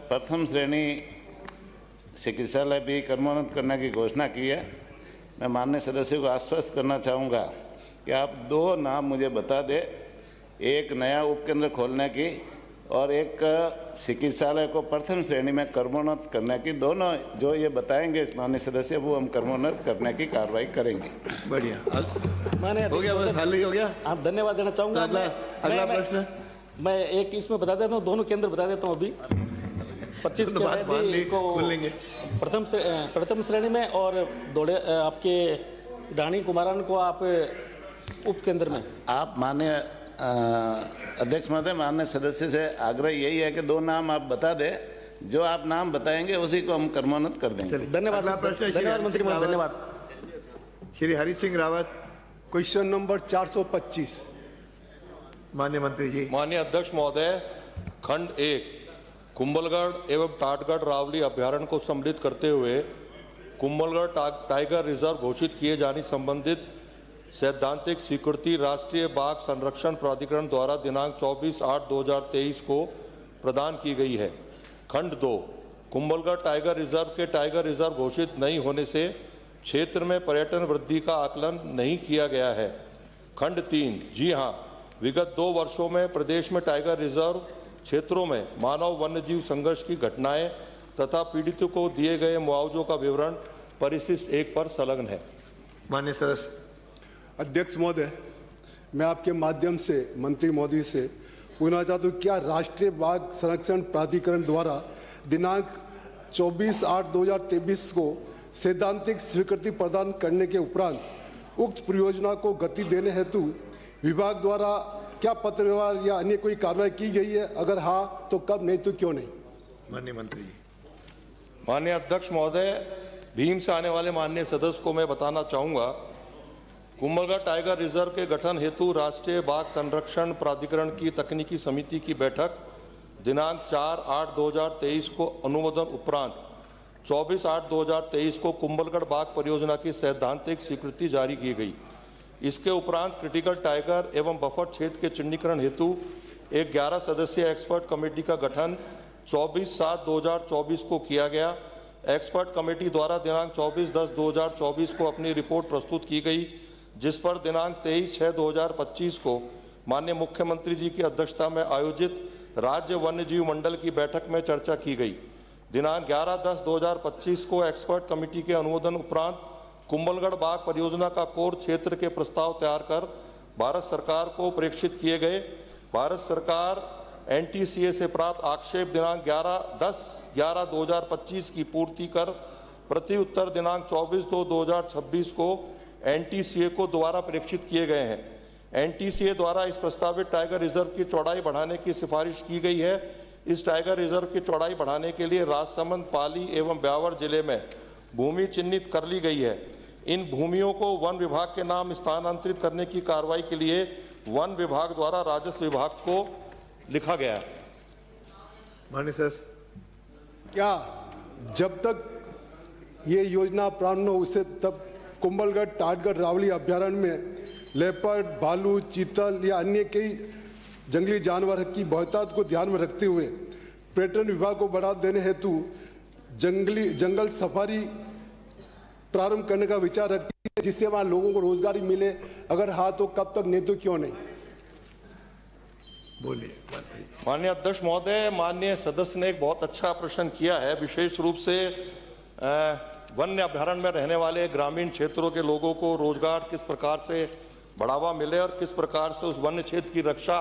प्रथम श्रेणी चिकित्सालय भी कर्मोन्नत करने की घोषणा की है। मैं माननीय सदस्य को आश्वस्त करना चाहूँगा कि आप 2 नाम मुझे बता दें, एक नया उपकेंद्र खोलने की और एक चिकित्सालय को प्रथम श्रेणी में कर्मोन्नत करने की। दोनों जो ये बताएंगे माननीय सदस्य, वो हम कर्मोन्नत करने की कार्रवाई करेंगे। बढ़िया, माननीय हो गया, बस हाल ही हो गया। आप धन्यवाद देना चाहूँगा। अगला प्रश्न मैं एक इसमें बता देता हूँ, दोनों केंद्र बता देता हूँ। अभी 25 को प्रथम श्रेणी में और दौड़े आपके डाणी कुमारान को आप उपकेंद्र में। आप माननीय अध्यक्ष महोदय, माननीय सदस्य से आग्रह यही है कि 2 नाम आप बता दें, जो आप नाम बताएंगे उसी को हम कर्मोन्नत कर देंगे। धन्यवाद, धन्यवाद मंत्री महोदय, धन्यवाद। श्री हरि सिंह रावत। Question number 425। माननीय मंत्री जी। माननीय अध्यक्ष महोदय, खंड 1, कुंभलगढ़ एवं टाटगढ़ रावली अभ्यारण्य को सम्मिलित करते हुए कुंभलगढ़ टाइगर रिजर्व घोषित किए जाने संबंधित सैद्धांतिक स्वीकृति राष्ट्रीय बाघ संरक्षण प्राधिकरण द्वारा दिनांक 24/8/2023 को प्रदान की गई है। खंड 2, कुंभलगढ़ टाइगर रिजर्व के टाइगर रिजर्व घोषित नहीं होने से क्षेत्र में पर्यटन वृद्धि का आकलन नहीं किया गया है। खंड 3, जी हां, विगत 2 वर्षों में प्रदेश में टाइगर रिजर्व क्षेत्रों में मानव वन्यजीव संघर्ष की घटनाएं तथा पीड़ितों को दिए गए मुआवजों का विवरण परिशिष्ट 1 पर संलग्न है। माननीय सदस्य। अध्यक्ष महोदय, मैं आपके माध्यम से मंत्री महोदय से पूछना चाहता हूँ, क्या राष्ट्रीय बाघ संरक्षण प्राधिकरण द्वारा दिनांक 24/8/2023 को सैद्धांतिक स्वीकृति प्रदान करने के उपरांत उक्त परियोजना को गति देने हेतु विभाग द्वारा क्या पत्र व्यवहार या अन्य कोई कार्रवाई की गई है? अगर हाँ तो कब, नहीं तो क्यों नहीं? माननीय मंत्री जी। माननीय अध्यक्ष महोदय, भीम से आने वाले माननीय सदस्य को मैं बताना चाहूँगा, कुंभलगढ़ टाइगर रिजर्व के गठन हेतु राष्ट्रीय बाघ संरक्षण प्राधिकरण की तकनीकी समिति की बैठक दिनांक 4/8/2023 को अनुमोदन उपरांत 24/8/2023 को कुंभलगढ़ बाघ परियोजना की सैद्धांतिक स्वीकृति जारी की गई। इसके उपरांत क्रिटिकल टाइगर एवं बफर क्षेत्र के चिन्हीकरण हेतु एक 11 सदस्यीय एक्सपर्ट कमेटी का गठन 24/7/2024 को किया गया। एक्सपर्ट कमेटी द्वारा दिनांक 24/10/2024 को अपनी रिपोर्ट प्रस्तुत की गई, जिस पर दिनांक 23/6/2025 को माननीय मुख्यमंत्री जी की अध्यक्षता में आयोजित राज्य वन्य जीव मंडल की बैठक में चर्चा की गई। दिनांक 11/10/2025 को एक्सपर्ट कमेटी के अनुमोदन उपरांत कुंभलगढ़ बाघ परियोजना का कोर क्षेत्र के प्रस्ताव तैयार कर भारत सरकार को प्रेषित किए गए। भारत सरकार NTCA से प्राप्त आक्षेप दिनांक 10/11/2025 की पूर्ति कर प्रति उत्तर दिनांक 24/2/2026 को NTCA को दोबारा प्रेषित किए गए हैं। NTCA द्वारा इस प्रस्तावित टाइगर रिजर्व की चौड़ाई बढ़ाने की सिफारिश की गई है। इस टाइगर रिजर्व की चौड़ाई बढ़ाने के लिए राजसमंद, पाली एवं ब्यावर जिले में भूमि चिन्हित कर ली गई है। इन भूमियों को वन विभाग के नाम स्थानांतरित करने की कार्रवाई के लिए वन विभाग द्वारा राजस्व विभाग को लिखा गया है। माननीय सर, क्या जब तक ये योजना प्रारंभ हो उससे तब कुंभलगढ़ टाटगढ़ रावली अभ्यारण्य में लेपर्ड, भालू, चीतल या अन्य कई जंगली जानवर की बहुतायत को ध्यान में रखते हुए पर्यटन विभाग को बढ़ावा देने हेतु जंगल सफारी प्रारंभ करने का विचार रखती है, जिससे वहां लोगों को रोजगारी मिले? अगर हाँ तो कब तक, नहीं तो क्यों नहीं? बोलिए। माननीय अध्यक्ष महोदय, माननीय सदस्य ने एक बहुत अच्छा प्रश्न किया है। विशेष रूप से वन्य अभ्यारण्य में रहने वाले ग्रामीण क्षेत्रों के लोगों को रोजगार किस प्रकार से बढ़ावा मिले और किस प्रकार से उस वन्य क्षेत्र की रक्षा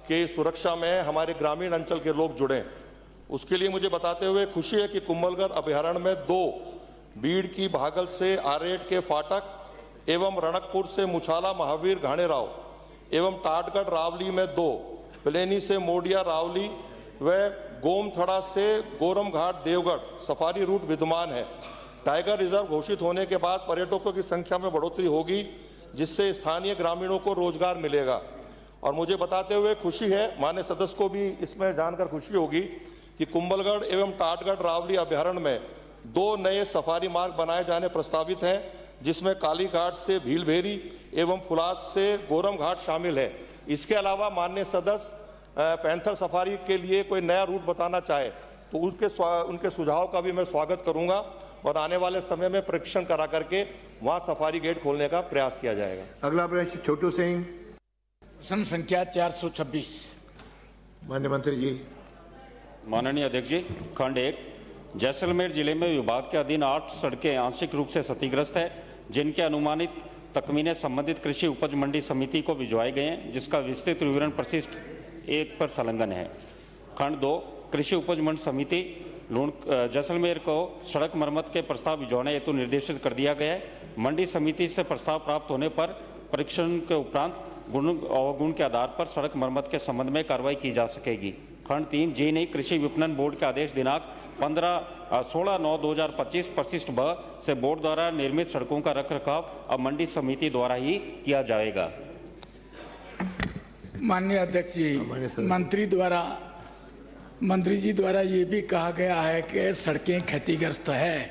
के सुरक्षा में हमारे ग्रामीण अंचल के लोग जुड़ें, उसके लिए मुझे बताते हुए खुशी है कि कुंभलगढ़ अभ्यारण्य में 2, बीड़ की भागल से आरेट के फाटक एवं रणकपुर से मुछाला महावीर घाणेराव एवं टाटगढ़ रावली में 2, प्लेनी से मोडिया रावली व गोमथड़ा से गोरम घाट देवगढ़ सफारी रूट विद्यमान है। टाइगर रिजर्व घोषित होने के बाद पर्यटकों की संख्या में बढ़ोतरी होगी, जिससे स्थानीय ग्रामीणों को रोजगार मिलेगा। और मुझे बताते हुए खुशी है, माननीय सदस्य को भी इसमें जानकर खुशी होगी कि कुंभलगढ़ एवं टाटगढ़ रावली अभ्यारण्य में 2 नए सफारी मार्ग बनाए जाने प्रस्तावित हैं, जिसमें काली घाट से भीलभेरी एवं फुलास से गोरम घाट शामिल है। इसके अलावा माननीय सदस्य पैंथर सफारी के लिए कोई नया रूट बताना चाहे तो उनके सुझाव का भी मैं स्वागत करूंगा और आने वाले समय में परीक्षण करा करके वहां सफारी गेट खोलने का प्रयास किया जाएगा। अगला प्रश्न छोटू सिंह। प्रश्न संख्या 426। माननीय मंत्री जी। माननीय अध्यक्ष जी, खंड 1, जैसलमेर जिले में विभाग के अधीन 8 सड़कें आंशिक रूप से क्षतिग्रस्त है, जिनके अनुमानित तकमीने संबंधित कृषि उपज मंडी समिति को भिजवाए गए हैं, जिसका विस्तृत विवरण परिशिष्ट 1 पर संलग्न है। खंड 2, कृषि उपज मंडी समिति जैसलमेर को सड़क मरम्मत के प्रस्ताव भिजवाने हेतु निर्देशित कर दिया गया है। मंडी समिति से प्रस्ताव प्राप्त होने पर परीक्षण के उपरांत गुण अवगुण के आधार पर सड़क मरम्मत के संबंध में कार्रवाई की जा सकेगी। खंड 3, जी कृषि विपणन बोर्ड के आदेश दिनांक 16/9/2025 परिशिष्ट ब से बोर्ड द्वारा निर्मित सड़कों का रखरखाव अब मंडी समिति द्वारा ही किया जाएगा। माननीय अध्यक्ष जी, मंत्री जी द्वारा ये भी कहा गया है कि सड़कें क्षतिग्रस्त है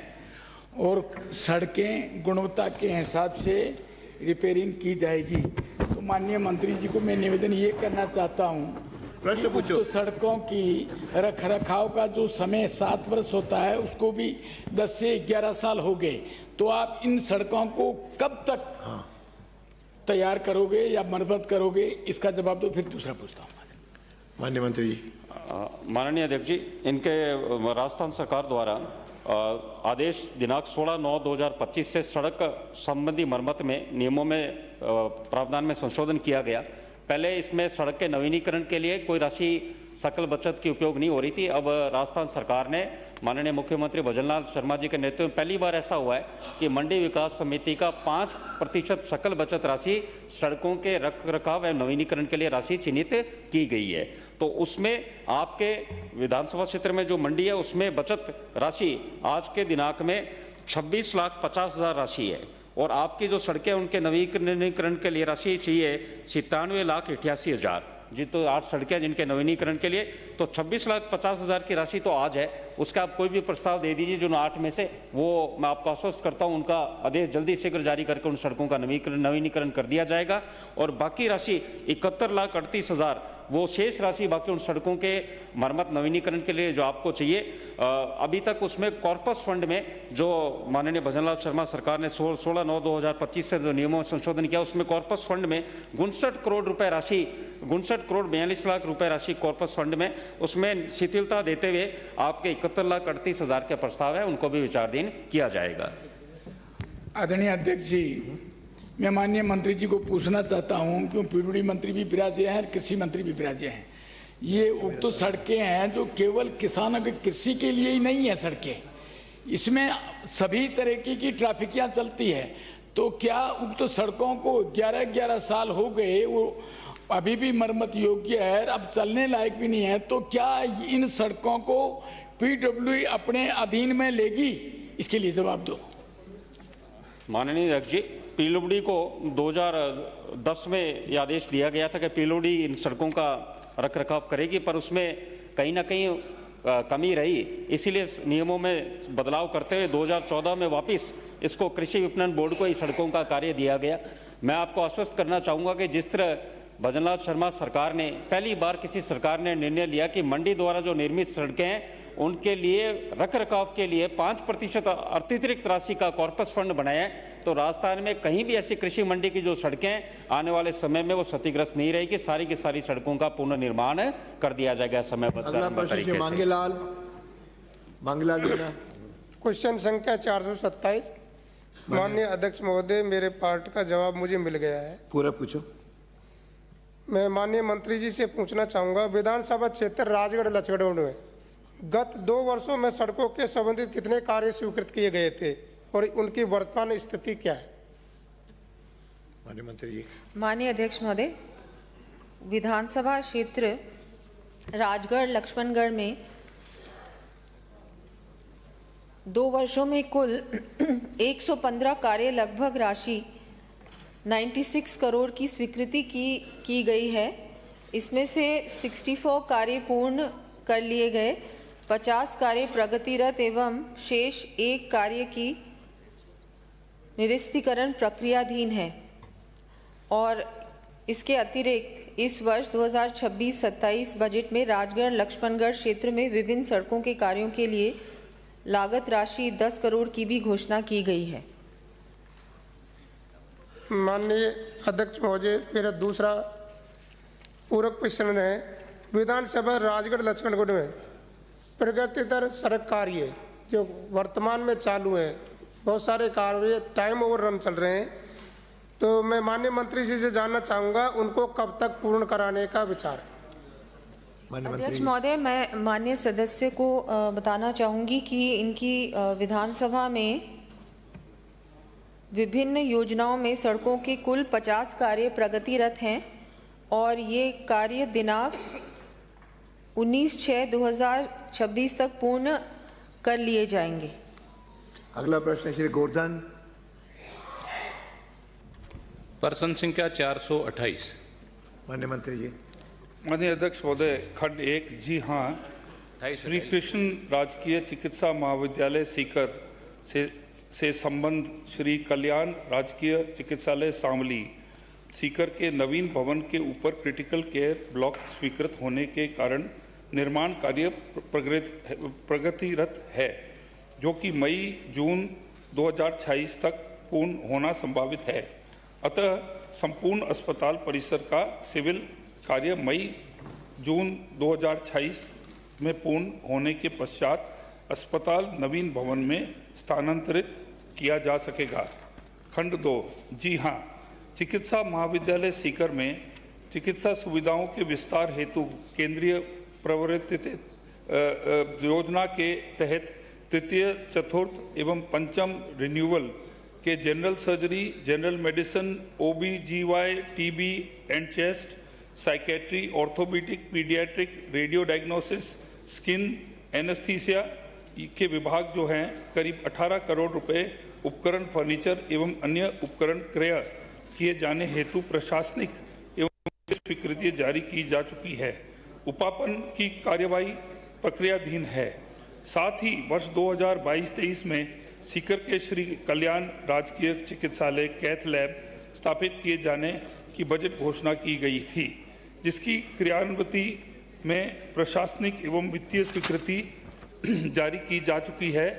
और सड़कें गुणवत्ता के हिसाब से रिपेयरिंग की जाएगी। तो माननीय मंत्री जी को मैं निवेदन ये करना चाहता हूँ, तो सड़कों की रखरखाव का जो समय 7 वर्ष होता है, उसको भी 10 से 11 साल हो गए, तो आप इन सड़कों को कब तक तैयार करोगे या मरम्मत करोगे, इसका जवाब दो। फिर दूसरा पूछता हूँ। माननीय मंत्री जी। माननीय अध्यक्ष जी, इनके राजस्थान सरकार द्वारा आदेश दिनांक 16/9/2025 से सड़क संबंधी मरम्मत में नियमों में प्रावधान में संशोधन किया गया। पहले इसमें सड़क के नवीनीकरण के लिए कोई राशि सकल बचत की उपयोग नहीं हो रही थी। अब राजस्थान सरकार ने माननीय मुख्यमंत्री भजनलाल शर्मा जी के नेतृत्व में पहली बार ऐसा हुआ है कि मंडी विकास समिति का 5% सकल बचत राशि सड़कों के रख रखाव एवं नवीनीकरण के लिए राशि चिन्हित की गई है। तो उसमें आपके विधानसभा क्षेत्र में जो मंडी है उसमें बचत राशि आज के दिनांक में 26,50,000 राशि है और आपकी जो सड़कें उनके नवीनीकरण के लिए राशि चाहिए 97,88,000 जी। तो 8 सड़कें जिनके नवीनीकरण के लिए तो 26,50,000 की राशि तो आज है, उसका आप कोई भी प्रस्ताव दे दीजिए जो 8 में से, वो मैं आपको आश्वस्त करता हूं उनका आदेश जल्दी शीघ्र जारी करके उन सड़कों का नवीनीकरण कर दिया जाएगा। और बाकी राशि 71,38,000 वो शेष राशि बाकी उन सड़कों के मरम्मत नवीनीकरण के लिए जो आपको चाहिए, अभी तक उसमें कॉर्पस फंड में जो माननीय भजनलाल शर्मा सरकार ने 16/9/2025 से जो नियमों में संशोधन किया उसमें कॉर्पस फंड में 59 करोड़ रुपए राशि 59 करोड़ 42 लाख रुपए राशि कॉर्पस फंड में उसमें शिथिलता देते हुए आपके 71,38,000 के प्रस्ताव है उनको भी विचाराधीन किया जाएगा। आदरणीय अध्यक्ष जी, मैं माननीय मंत्री जी को पूछना चाहता हूं क्यों पीडब्ल्यूडी मंत्री भी विराजे हैं, कृषि मंत्री भी विराजे हैं। ये उक्त तो सड़कें हैं जो केवल किसानों के कृषि के लिए ही नहीं है सड़कें, इसमें सभी तरीके की ट्रैफिकियां चलती है। तो क्या उक्त सड़कों को 11 साल हो गए, वो अभी भी मरम्मत योग्य है, अब चलने लायक भी नहीं है, तो क्या इन सड़कों को पीडब्ल्यूडी अपने अधीन में लेगी? इसके लिए जवाब दो। माननीय अध्यक्ष जी, पीडब्ल्यूडी को 2010 में यह आदेश दिया गया था कि पीडब्ल्यूडी इन सड़कों का रखरखाव करेगी, पर उसमें कहीं ना कहीं कमी रही, इसीलिए नियमों में बदलाव करते हुए 2014 में वापस इसको कृषि विपणन बोर्ड को इस सड़कों का कार्य दिया गया। मैं आपको आश्वस्त करना चाहूँगा कि जिस तरह भजनलाल शर्मा सरकार ने पहली बार किसी सरकार ने निर्णय लिया कि मंडी द्वारा जो निर्मित सड़कें हैं उनके लिए रखरखाव के लिए 5% अतिरिक्त राशि का कॉर्पस फंड बनाया है, तो राजस्थान में कहीं भी ऐसी कृषि मंडी की जो सड़कें आने वाले समय में वो क्षतिग्रस्त नहीं रहेगी, सारी की सारी सड़कों का पुनर्निर्माण कर दिया जाएगा समयबद्ध तरीके से। मांगेलाल क्वेश्चन संख्या 427। माननीय अध्यक्ष महोदय, मेरे पार्ट का जवाब मुझे मिल गया है। पूरा पूछो। मैं माननीय मंत्री जी से पूछना चाहूँगा, विधानसभा क्षेत्र राजगढ़ लचगढ़ में गत 2 वर्षों में सड़कों के संबंधित कितने कार्य स्वीकृत किए गए थे और उनकी वर्तमान स्थिति क्या है? माननीय मंत्री जी। माननीय अध्यक्ष महोदय, विधानसभा क्षेत्र राजगढ़ लक्ष्मणगढ़ में 2 वर्षों में कुल 115 कार्य लगभग राशि 96 करोड़ की स्वीकृति की गई है। इसमें से 64 कार्य पूर्ण कर लिए गए, 50 कार्य प्रगतिरत एवं शेष 1 कार्य की निरस्तीकरण प्रक्रियाधीन है। और इसके अतिरिक्त इस वर्ष 2026-27 बजट में राजगढ़ लक्ष्मणगढ़ क्षेत्र में विभिन्न सड़कों के कार्यों के लिए लागत राशि 10 करोड़ की भी घोषणा की गई है। माननीय अध्यक्ष महोदय, मेरा दूसरा पूरक प्रश्न है, विधानसभा राजगढ़ लक्ष्मणगढ़ में प्रगतितर सड़क कार्य जो वर्तमान में चालू है, बहुत सारे कार्य टाइम ओवररन चल रहे हैं, तो मैं माननीय मंत्री जी से जानना चाहूँगा उनको कब तक पूर्ण कराने का विचार है? अध्यक्ष महोदय, मैं माननीय सदस्य को बताना चाहूँगी कि इनकी विधानसभा में विभिन्न योजनाओं में सड़कों के कुल 50 कार्य प्रगतिरत हैं और ये कार्य दिनांक 19/6/2026 तक पूर्ण कर लिए जाएंगे। अगला प्रश्न श्री गोवर्धन। प्रश्न संख्या 428। माननीय मंत्री जी। माननीय अध्यक्ष महोदय, खंड 1, जी हाँ, श्री कृष्ण राजकीय चिकित्सा महाविद्यालय सीकर से संबंध श्री कल्याण राजकीय चिकित्सालय शामली सीकर के नवीन भवन के ऊपर क्रिटिकल केयर ब्लॉक स्वीकृत होने के कारण निर्माण कार्य प्रगतिरत है, जो कि मई-जून 2026 तक पूर्ण होना संभावित है। अतः संपूर्ण अस्पताल परिसर का सिविल कार्य मई-जून 2026 में पूर्ण होने के पश्चात अस्पताल नवीन भवन में स्थानांतरित किया जा सकेगा। खंड 2, जी हाँ, चिकित्सा महाविद्यालय सीकर में चिकित्सा सुविधाओं के विस्तार हेतु केंद्रीय प्रवर्तित योजना के तहत तृतीय, चतुर्थ एवं पंचम रिन्यूअल के general surgery, general medicine, OBGY, TB and chest, psychiatry, orthopaedic, paediatric, radio diagnosis, skin, anaesthesia के विभाग जो हैं करीब 18 करोड़ रुपए उपकरण, फर्नीचर एवं अन्य उपकरण क्रय किए जाने हेतु प्रशासनिक एवं स्वीकृति जारी की जा चुकी है। उपापन की कार्यवाही प्रक्रियाधीन है। साथ ही वर्ष 2022-23 में सीकर के श्री कल्याण राजकीय चिकित्सालय कैथ लैब स्थापित किए जाने की बजट घोषणा की गई थी, जिसकी क्रियान्विति में प्रशासनिक एवं वित्तीय स्वीकृति जारी की जा चुकी है।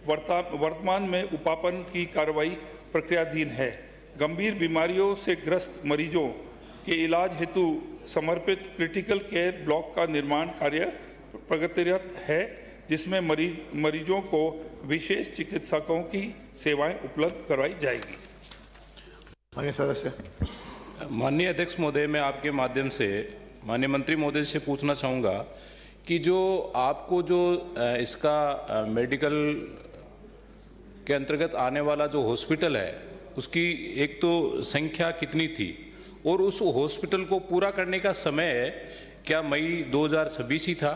वर्तमान में उपापन की कार्रवाई प्रक्रियाधीन है। गंभीर बीमारियों से ग्रस्त मरीजों के इलाज हेतु समर्पित क्रिटिकल केयर ब्लॉक का निर्माण कार्य प्रगतिरत है, जिसमें मरीजों को विशेष चिकित्सकों की सेवाएं उपलब्ध करवाई जाएगी। माननीय सदस्य। माननीय अध्यक्ष महोदय, मैं आपके माध्यम से माननीय मंत्री महोदय से पूछना चाहूँगा कि जो आपको जो इसका मेडिकल के अंतर्गत आने वाला जो हॉस्पिटल है उसकी एक तो संख्या कितनी थी और उस हॉस्पिटल को पूरा करने का समय क्या मई 2026 ही था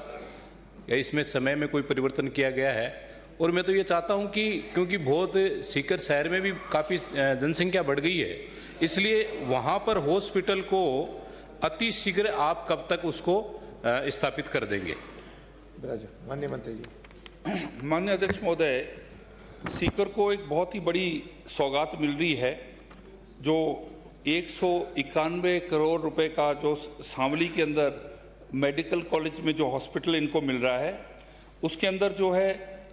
या इसमें समय में कोई परिवर्तन किया गया है? और मैं तो ये चाहता हूँ कि क्योंकि बहुत सीकर शहर में भी काफ़ी जनसंख्या बढ़ गई है, इसलिए वहाँ पर हॉस्पिटल को अति शीघ्र आप कब तक उसको स्थापित कर देंगे? माननीय मंत्री जी। माननीय अध्यक्ष महोदय, सीकर को एक बहुत ही बड़ी सौगात मिल रही है। जो 191 करोड़ रुपए का जो सांवली के अंदर मेडिकल कॉलेज में जो हॉस्पिटल इनको मिल रहा है, उसके अंदर जो है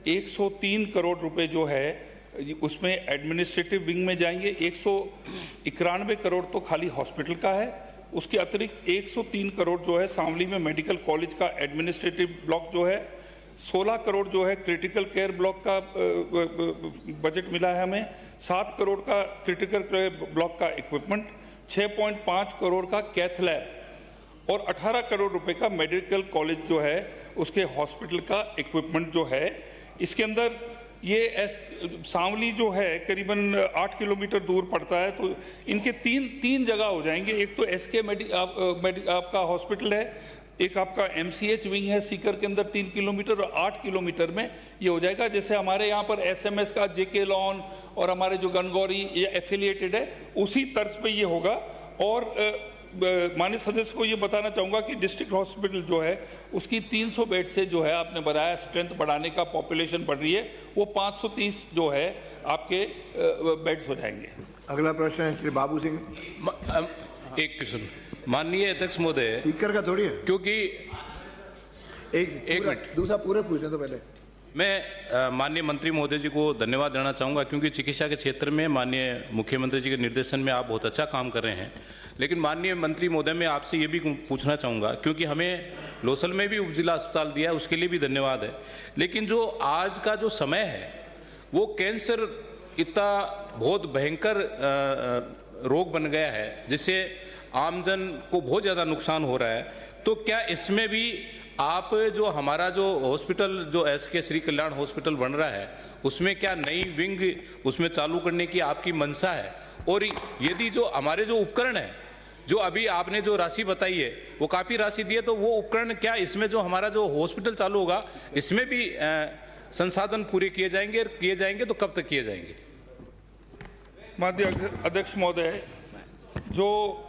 103 करोड़ रुपए जो है उसमें एडमिनिस्ट्रेटिव विंग में जाएंगे। 191 करोड़ तो खाली हॉस्पिटल का है, उसके अतिरिक्त 103 करोड़ जो है सांवली में मेडिकल कॉलेज का एडमिनिस्ट्रेटिव ब्लॉक जो है, 16 करोड़ जो है क्रिटिकल केयर ब्लॉक का बजट मिला है हमें, 7 करोड़ का क्रिटिकल केयर ब्लॉक का इक्विपमेंट, 6.5 करोड़ का कैथ लैब और 18 करोड़ रुपए का मेडिकल कॉलेज जो है उसके हॉस्पिटल का इक्विपमेंट जो है। इसके अंदर ये सांवली जो है करीबन 8 किलोमीटर दूर पड़ता है, तो इनके तीन जगह हो जाएंगे। एक तो SK आपका हॉस्पिटल है, एक आपका MCH विंग है सीकर के अंदर 3 किलोमीटर और 8 किलोमीटर में ये हो जाएगा। जैसे हमारे यहाँ पर SMS का JK लॉन और हमारे जो गनगौरी ये एफिलिएटेड है, उसी तर्ज पे ये होगा। और माननीय सदस्य को ये बताना चाहूँगा कि डिस्ट्रिक्ट हॉस्पिटल जो है उसकी 300 बेड से जो है आपने बताया स्ट्रेंथ बढ़ाने का, पॉपुलेशन बढ़ रही है, वो 530 जो है आपके बेड्स हो जाएंगे। अगला प्रश्न है श्री बाबू सिंह। एक क्वेश्चन माननीय अध्यक्ष महोदय, सीकर का थोड़ी है, क्योंकि एक मिनट दूसरा पूरे पूछने तो पहले मैं माननीय मंत्री महोदय जी को धन्यवाद देना चाहूँगा, क्योंकि चिकित्सा के क्षेत्र में माननीय मुख्यमंत्री जी के निर्देशन में आप बहुत अच्छा काम कर रहे हैं। लेकिन माननीय मंत्री महोदय, मैं आपसे ये भी पूछना चाहूँगा, क्योंकि हमें लोसल में भी उपजिला अस्पताल दिया है, उसके लिए भी धन्यवाद है। लेकिन जो आज का जो समय है वो कैंसर इतना बहुत भयंकर रोग बन गया है जिससे आमजन को बहुत ज़्यादा नुकसान हो रहा है। तो क्या इसमें भी आप जो हमारा जो हॉस्पिटल जो SK श्री कल्याण हॉस्पिटल बन रहा है उसमें क्या नई विंग उसमें चालू करने की आपकी मंशा है? और यदि जो हमारे जो उपकरण है, जो अभी आपने जो राशि बताई है वो काफ़ी राशि दी है, तो वो उपकरण क्या इसमें जो हमारा जो हॉस्पिटल चालू होगा इसमें भी संसाधन पूरे किए जाएंगे? और किए जाएंगे तो कब तक किए जाएंगे? माननीय अध्यक्ष महोदय, जो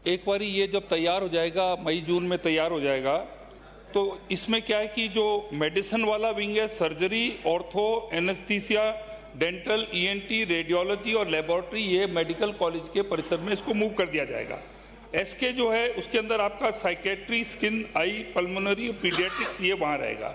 एक बारी ये जब तैयार हो जाएगा, मई जून में तैयार हो जाएगा, तो इसमें क्या है कि जो मेडिसिन वाला विंग है, surgery, ortho, anaesthesia, dental, ENT, radiology और लेबोरेटरी, ये मेडिकल कॉलेज के परिसर में इसको मूव कर दिया जाएगा। SK जो है उसके अंदर आपका साइकेट्री, स्किन, आई, पल्मोनरी और पीडियाट्रिक्स ये वहाँ रहेगा।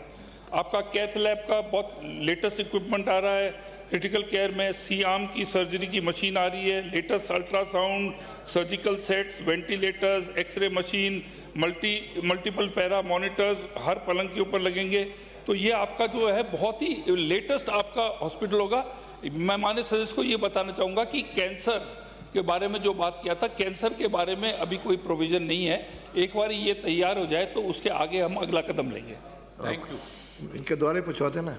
आपका कैथ लैब का बहुत लेटेस्ट इक्विपमेंट आ रहा है। क्रिटिकल केयर में C-आर्म की सर्जरी की मशीन आ रही है, latest ultrasound, surgical sets, ventilators, x ray machine, multiple para monitors हर पलंग के ऊपर लगेंगे। तो ये आपका जो है बहुत ही लेटेस्ट आपका हॉस्पिटल होगा। मैं माननीय सदस्य को ये बताना चाहूँगा कि कैंसर के बारे में जो बात किया था, कैंसर के बारे में अभी कोई प्रोविजन नहीं है। एक बार ये तैयार हो जाए तो उसके आगे हम अगला कदम लेंगे। Thank you. इनके द्वारा पूछवाते ना।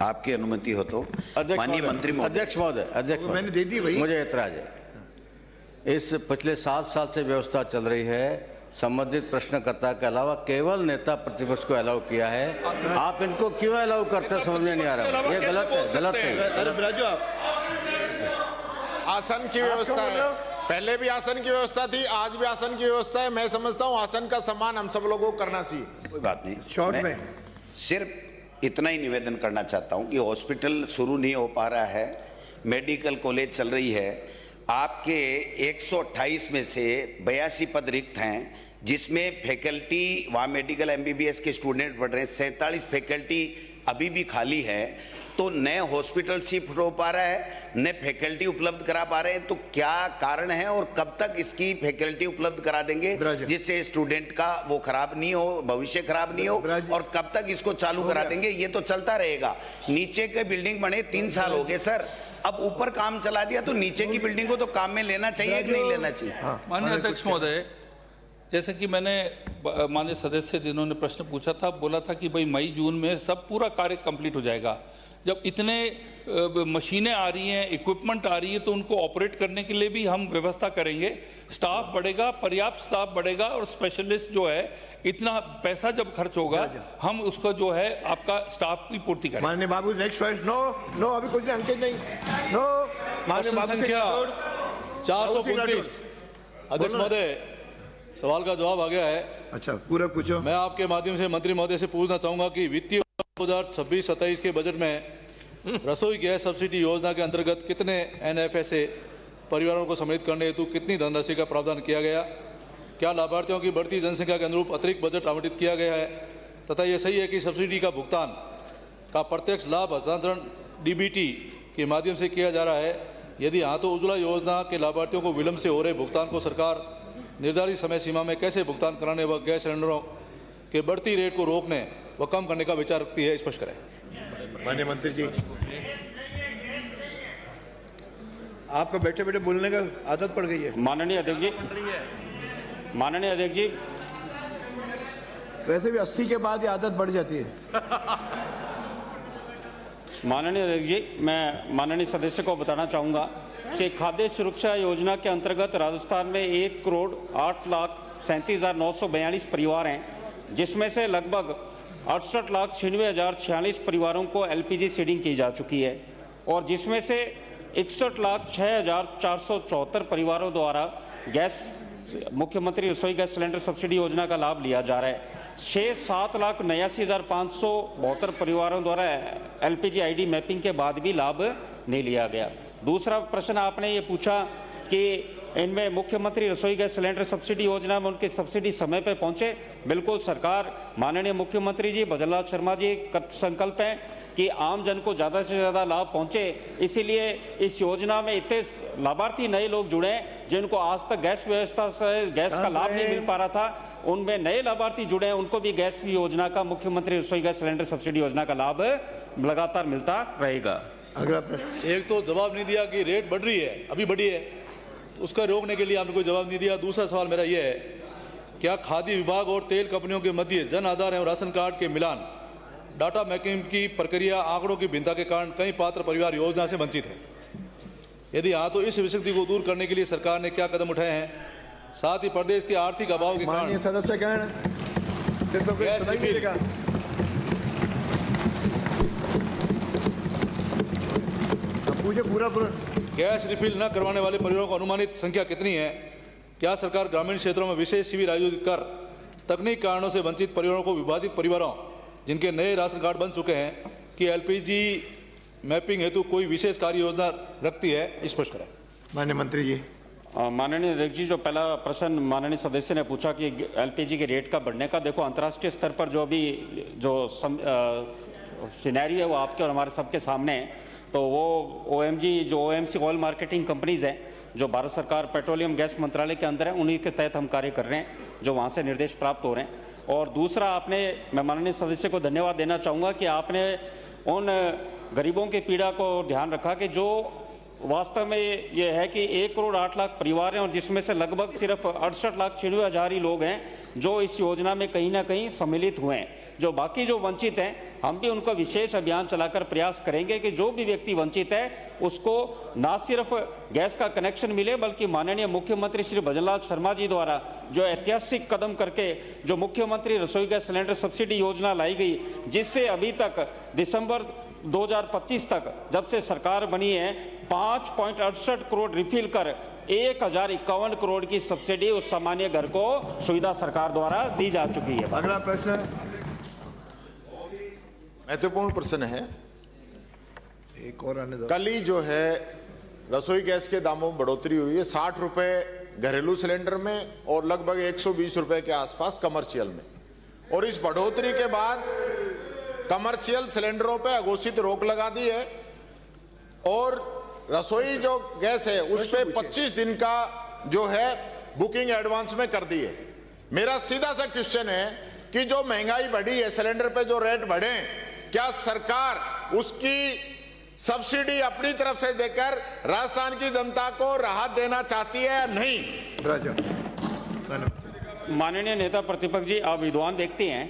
आपकी अनुमति हो तो माननीय मंत्री अध्यक्ष महोदय, मैंने दे दी भाई। मुझे ऐतराज है। इस पिछले 7 साल से व्यवस्था चल रही है, संबंधित प्रश्नकर्ता के अलावा केवल नेता प्रतिपक्ष को अलाउ किया है। आप इनको क्यों अलाउ करते समझ में नहीं आ रहा। ये गलत है, गलत है। आसन की व्यवस्था है, पहले भी आसन की व्यवस्था थी, आज भी आसन की व्यवस्था है। मैं समझता हूं आसन का सम्मान हम सब लोगों को करना चाहिए। कोई बात नहीं, शॉर्ट में सिर्फ इतना ही निवेदन करना चाहता हूं कि हॉस्पिटल शुरू नहीं हो पा रहा है, मेडिकल कॉलेज चल रही है, आपके 128 में से 82 पद रिक्त हैं, जिसमें फैकल्टी वहाँ मेडिकल MBBS के स्टूडेंट पढ़ रहे हैं, 47 फैकल्टी अभी भी खाली है। तो नए हॉस्पिटल शिफ्ट हो पा रहा है, नए फैकल्टी उपलब्ध करा पा रहे हैं, तो क्या कारण है और कब तक इसकी फैकल्टी उपलब्ध करा देंगे जिससे स्टूडेंट का वो खराब नहीं हो, भविष्य खराब नहीं हो, और कब तक इसको चालू करा देंगे? ये तो चलता रहेगा। नीचे के बिल्डिंग बने 3 साल हो गए सर, अब ऊपर काम चला दिया तो नीचे की बिल्डिंग को तो काम में लेना चाहिए कि नहीं लेना चाहिए? माननीय अध्यक्ष महोदय, जैसे कि मैंने माननीय सदस्य जिन्होंने प्रश्न पूछा था बोला था कि भाई मई जून में सब पूरा कार्य कंप्लीट हो जाएगा। जब इतने मशीनें आ रही हैं, इक्विपमेंट आ रही है, तो उनको ऑपरेट करने के लिए भी हम व्यवस्था करेंगे। स्टाफ बढ़ेगा, पर्याप्त स्टाफ बढ़ेगा, और स्पेशलिस्ट जो है, इतना पैसा जब खर्च होगा हम उसका जो है आपका स्टाफ की पूर्ति करेंगे। माननीय बाबू नेक्स्ट क्वेश्चन। नो अभी कुछ नहीं, अंकित नहीं। नो माननीय बाबू संख्या 429। अध्यक्ष महोदय, सवाल का जवाब आ गया है। अच्छा, पूरा पूछो। मैं आपके माध्यम से मंत्री महोदय से पूछना चाहूंगा कि वित्तीय 2026-27 के बजट में रसोई गैस सब्सिडी योजना के अंतर्गत कितने NFSA परिवारों को सम्मिलित करने हेतु कितनी धनराशि का प्रावधान किया गया? क्या लाभार्थियों की बढ़ती जनसंख्या के अनुरूप अतिरिक्त बजट आवंटित किया गया है? तथा ये सही है कि सब्सिडी का भुगतान का प्रत्यक्ष लाभ हस्तांतरण DBT के माध्यम से किया जा रहा है? यदि हाँ, तो उज्ज्वला योजना के लाभार्थियों को विलंब से हो रहे भुगतान को सरकार निर्धारित समय सीमा में कैसे भुगतान कराने व गैस सिलेंडरों के बढ़ती रेट को रोकने व कम करने का विचार रखती है? स्पष्ट करें। माननीय मंत्री जी, आपको बैठे बैठे बोलने का आदत पड़ गई है। माननीय अध्यक्ष जी, माननीय अध्यक्ष जी, वैसे भी 80 के बाद ये आदत बढ़ जाती है। माननीय अध्यक्ष जी, मैं माननीय सदस्य को बताना चाहूँगा कि खाद्य सुरक्षा योजना के अंतर्गत राजस्थान में 1,08,37,942 परिवार हैं, जिसमें से लगभग 68,96,046 परिवारों को LPG सीडिंग की जा चुकी है, और जिसमें से 61,06,474 परिवारों द्वारा गैस मुख्यमंत्री रसोई गैस सिलेंडर सब्सिडी योजना का लाभ लिया जा रहा है। 6,07,89,572 परिवारों द्वारा LPG ID मैपिंग के बाद भी लाभ नहीं लिया गया। दूसरा प्रश्न आपने ये पूछा कि इनमें मुख्यमंत्री रसोई गैस सिलेंडर सब्सिडी योजना में उनकी सब्सिडी समय पर पहुंचे। बिल्कुल, सरकार माननीय मुख्यमंत्री जी भजनलाल शर्मा जी का संकल्प है कि आम जन को ज़्यादा से ज़्यादा लाभ पहुंचे। इसीलिए इस योजना में इतने लाभार्थी नए लोग जुड़े जिनको आज तक गैस व्यवस्था से गैस का लाभ नहीं मिल पा रहा था, उनमें नए लाभार्थी जुड़े हैं, उनको भी गैस योजना का, मुख्यमंत्री रसोई गैस सिलेंडर सब्सिडी योजना का लाभ लगातार मिलता रहेगा। अगला प्रश्न। एक तो जवाब नहीं दिया कि रेट बढ़ रही है, अभी बढ़ी है, उसका रोकने के लिए आपने कोई जवाब नहीं दिया। दूसरा सवाल मेरा यह है, क्या खाद्य विभाग और तेल कंपनियों के मध्य जन आधार एवं राशन कार्ड के मिलान डाटा मैपिंग की प्रक्रिया आंकड़ों की भिन्नता के कारण कई पात्र परिवार योजना से वंचित है? यदि हाँ, तो इस विसंगति को दूर करने के लिए सरकार ने क्या कदम उठाए हैं? साथ ही प्रदेश के आर्थिक अभाव के कारण सदस्य पूरा गैस रिफिल न करवाने वाले परिवारों की अनुमानित संख्या कितनी है? क्या सरकार ग्रामीण क्षेत्रों में विशेष शिविर आयोजित कर तकनीक कारणों से वंचित परिवारों को, विभाजित परिवारों जिनके नए राशन कार्ड बन चुके हैं, कि LPG मैपिंग हेतु कोई विशेष कार्य योजना रखती है? स्पष्ट करें। माननीय मंत्री जी। माननीय अध्यक्ष जी, जो पहला प्रश्न माननीय सदस्य ने पूछा कि LPG के रेट का बढ़ने का, देखो अंतर्राष्ट्रीय स्तर पर जो सिनेरियो है वो आपके और हमारे सबके सामने है। तो वो OMG जो OMC ऑयल मार्केटिंग कंपनीज हैं, जो भारत सरकार पेट्रोलियम गैस मंत्रालय के अंदर है, उन्हीं के तहत हम कार्य कर रहे हैं, जो वहाँ से निर्देश प्राप्त हो रहे हैं। और दूसरा, मैं माननीय सदस्य को धन्यवाद देना चाहूँगा कि आपने उन गरीबों की पीड़ा को ध्यान रखा कि जो वास्तव में ये है कि 1 करोड़ 8 लाख परिवार हैं और जिसमें से लगभग सिर्फ 68,96,000 ही लोग हैं जो इस योजना में कहीं ना कहीं सम्मिलित हुए हैं। जो बाकी जो वंचित हैं, हम भी उनका विशेष अभियान चलाकर प्रयास करेंगे कि जो भी व्यक्ति वंचित है उसको ना सिर्फ गैस का कनेक्शन मिले, बल्कि माननीय मुख्यमंत्री श्री भजनलाल शर्मा जी द्वारा जो ऐतिहासिक कदम करके जो मुख्यमंत्री रसोई गैस सिलेंडर सब्सिडी योजना लाई गई, जिससे अभी तक दिसंबर 2025 तक जब से सरकार बनी है 5.68 करोड़ रिफिल कर 1051 करोड़ की सब्सिडी उस सामान्य घर को सुविधा सरकार द्वारा दी जा चुकी है। अगला प्रश्न महत्वपूर्ण प्रश्न है। एक और आने दो। कल ही जो है रसोई गैस के दामों में बढ़ोतरी हुई है, 60 रुपए घरेलू सिलेंडर में और लगभग 120 रुपए के आसपास कमर्शियल में। और इस बढ़ोतरी के बाद कमर्शियल सिलेंडरों पे अघोषित रोक लगा दी है और रसोई जो गैस है उस पे 25 दिन का जो है बुकिंग एडवांस में कर दी है। मेरा सीधा सा क्वेश्चन है कि जो महंगाई बढ़ी है, सिलेंडर पे जो रेट बढ़े, क्या सरकार उसकी सब्सिडी अपनी तरफ से देकर राजस्थान की जनता को राहत देना चाहती है या नहीं? माननीय नेता प्रतिपक्ष जी, आप विद्वान व्यक्ति हैं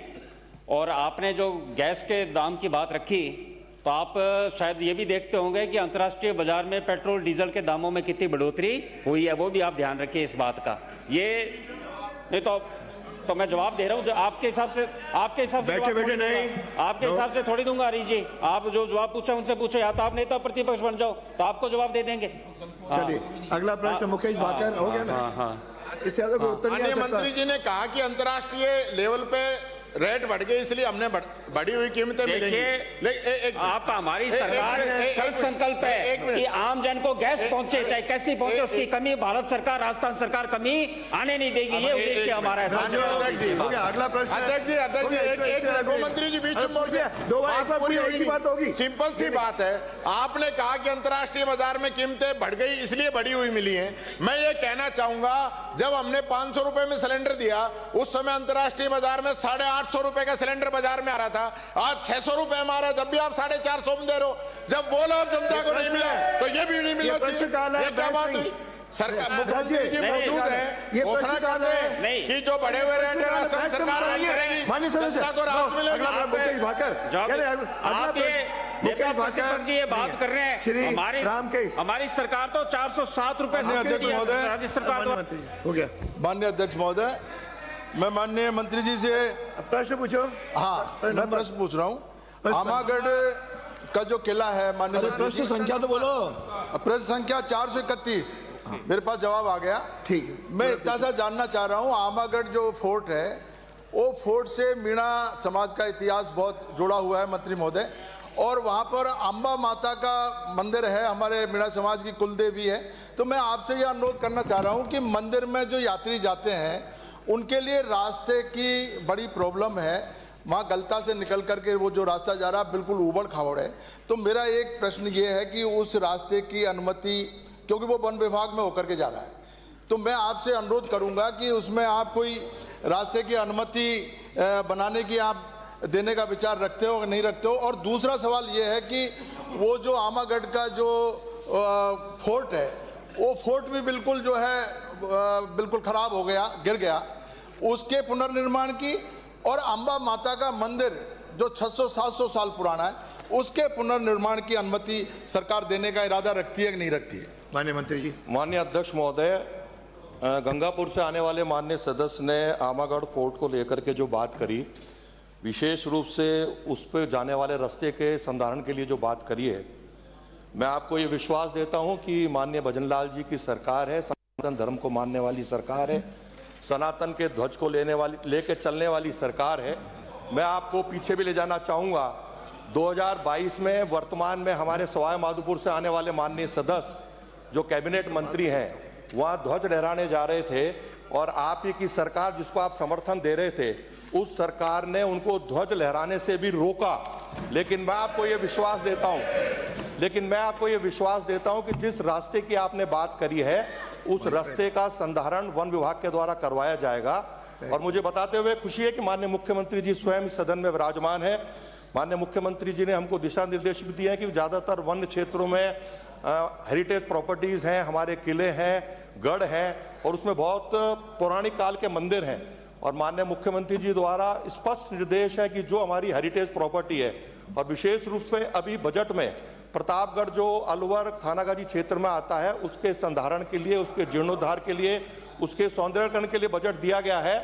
और आपने जो गैस के दाम की बात रखी तो आप शायद ये भी देखते होंगे कि अंतर्राष्ट्रीय बाजार में पेट्रोल डीजल के दामों में कितनी बढ़ोतरी हुई है, वो भी आप ध्यान रखिए इस बात का। ये नहीं तो मैं जवाब दे रहा हूँ आपके हिसाब से बैठे नहीं, आपके हिसाब से थोड़ी दूंगा। हरीश जी, आप जो जवाब पूछा उनसे पूछो, या तो आप नेता प्रतिपक्ष बन जाओ तो आपको जवाब दे देंगे। चलिए अगला प्रश्न मुकेश भाकर हो गया ना? इससे ज्यादा कोई उत्तर नहीं आ सकता। मंत्री जी ने कहा कि अंतर्राष्ट्रीय लेवल पे रेट बढ़ गए इसलिए हमने बढ़ी हुई कीमतें मिलेंगी। आपका हमारी सरकार का संकल्प है कि आम जन को गैस पहुंचे, चाहे कैसी पहुंचे, उसकी कमी भारत सरकार, राजस्थान सरकार कमी आने नहीं देगी। ये उद्देश्य हमारा है। अगला प्रश्न अध्यक्ष जी एक गृह मंत्री जी बीच में बोल गया, दो बात होगी। सिंपल सी बात है, आपने कहा कि अंतर्राष्ट्रीय बाजार में कीमतें बढ़ गई इसलिए बढ़ी हुई मिली है। मैं ये कहना चाहूंगा, जब हमने 500 रुपए में सिलेंडर दिया उस समय अंतर्राष्ट्रीय बाजार में 850 रुपए का सिलेंडर बाजार में आ रहा था, आज 600 रुपए में आ रहा है, जब भी आप 450 में दे रहे हो। जब वो लाभ जनता को नहीं मिला तो ये भी नहीं मिलना चाहिए। ये क्या बात हुई? सरकार मुख्यमंत्री जी मौजूद है, घोषणा कर दें कि जो बढ़े हुए रेट है राजस्थान सरकार करेगी, जनता को राहत मिलेगी। जी ये बात कर रहे हैं, हमारी सरकार तो 407 रुपए राज्य सरकार हो गया। माननीय अध्यक्ष महोदय, मैं माननीय मंत्री जी से प्रश्न पूछो। हाँ, मैं प्रश्न पूछ रहा हूँ। आमागढ़ का जो किला है, माननीय प्रश्न संख्या तो बोलो। प्रश्न संख्या 431, मेरे पास जवाब आ गया। ठीक है, मैं इतना सा जानना चाह रहा हूँ, आमागढ़ जो फोर्ट है वो फोर्ट से मीणा समाज का इतिहास बहुत जुड़ा हुआ है मंत्री महोदय, और वहाँ पर अम्बा माता का मंदिर है, हमारे मीणा समाज की कुलदेवी है। तो मैं आपसे ये अनुरोध करना चाह रहा हूँ कि मंदिर में जो यात्री जाते हैं उनके लिए रास्ते की बड़ी प्रॉब्लम है। वहाँ गलता से निकल करके वो जो रास्ता जा रहा है बिल्कुल ऊबड़ खाबड़ है। तो मेरा एक प्रश्न ये है कि उस रास्ते की अनुमति, क्योंकि वो वन विभाग में होकर के जा रहा है, तो मैं आपसे अनुरोध करूँगा कि उसमें आप कोई रास्ते की अनुमति बनाने की आप देने का विचार रखते हो कि नहीं रखते हो। और दूसरा सवाल ये है कि वो जो आमागढ़ का जो फोर्ट है, वो फोर्ट भी बिल्कुल जो है बिल्कुल खराब हो गया, गिर गया, उसके पुनर्निर्माण की, और अम्बा माता का मंदिर जो 600-700 साल पुराना है उसके पुनर्निर्माण की अनुमति सरकार देने का इरादा रखती है कि नहीं रखती है? माननीय मंत्री जी। माननीय अध्यक्ष महोदय, गंगापुर से आने वाले माननीय सदस्य ने आमागढ़ फोर्ट को लेकर के जो बात करी, विशेष रूप से उस पर जाने वाले रास्ते के संधारण के लिए जो बात करी है, मैं आपको ये विश्वास देता हूं कि माननीय भजनलाल जी की सरकार है, सनातन धर्म को मानने वाली सरकार है, सनातन के ध्वज को लेके चलने वाली सरकार है। मैं आपको पीछे भी ले जाना चाहूँगा, 2022 में वर्तमान में हमारे सवाई माधोपुर से आने वाले माननीय सदस्य जो कैबिनेट मंत्री हैं वहाँ ध्वज लहराने जा रहे थे, और आप ही की सरकार जिसको आप समर्थन दे रहे थे उस सरकार ने उनको ध्वज लहराने से भी रोका। लेकिन मैं आपको ये विश्वास देता हूं कि जिस रास्ते की आपने बात करी है उस रास्ते का संधारण वन विभाग के द्वारा करवाया जाएगा। और मुझे बताते हुए खुशी है कि माननीय मुख्यमंत्री जी स्वयं सदन में विराजमान है। माननीय मुख्यमंत्री जी ने हमको दिशा निर्देश भी दिए हैं कि ज्यादातर वन क्षेत्रों में हेरिटेज प्रॉपर्टीज़ हैं, हमारे किले हैं, गढ़ हैं और उसमें बहुत पौराणिक काल के मंदिर हैं। और माननीय मुख्यमंत्री जी द्वारा स्पष्ट निर्देश है कि जो हमारी हेरिटेज प्रॉपर्टी है और विशेष रूप से अभी बजट में प्रतापगढ़ जो अलवर थानागाजी क्षेत्र में आता है उसके संधारण के लिए, उसके जीर्णोद्धार के लिए, उसके सौंदर्यीकरण के लिए बजट दिया गया है।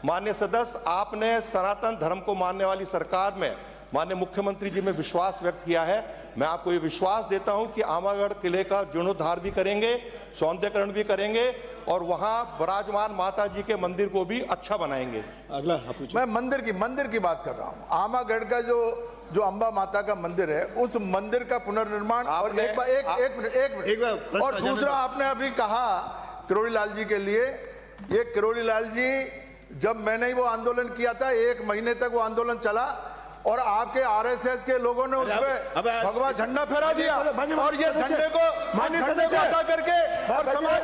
माननीय सदस्य, आपने सनातन धर्म को मानने वाली सरकार में माननीय मुख्यमंत्री जी में विश्वास व्यक्त किया है। मैं आपको ये विश्वास देता हूं कि आमागढ़ किले का जीर्णोद्धार भी करेंगे, सौंदर्यीकरण भी करेंगे और वहां विराजमान माता जी के मंदिर को भी अच्छा बनाएंगे। अगला मैं मंदिर की बात कर रहा हूँ। आमागढ़ का जो अंबा माता का मंदिर है, उस मंदिर का पुनर्निर्माण और एक मिनट और दूसरा आपने अभी कहा किरोड़ी लाल जी के लिए, ये किरोड़ी लाल जी जब मैंने वो आंदोलन किया था 1 महीने तक वो आंदोलन चला और आपके आरएसएस के लोगों ने उस पे भगवा झंडा फहरा दिया और ये झंडे को हटा करके और समाज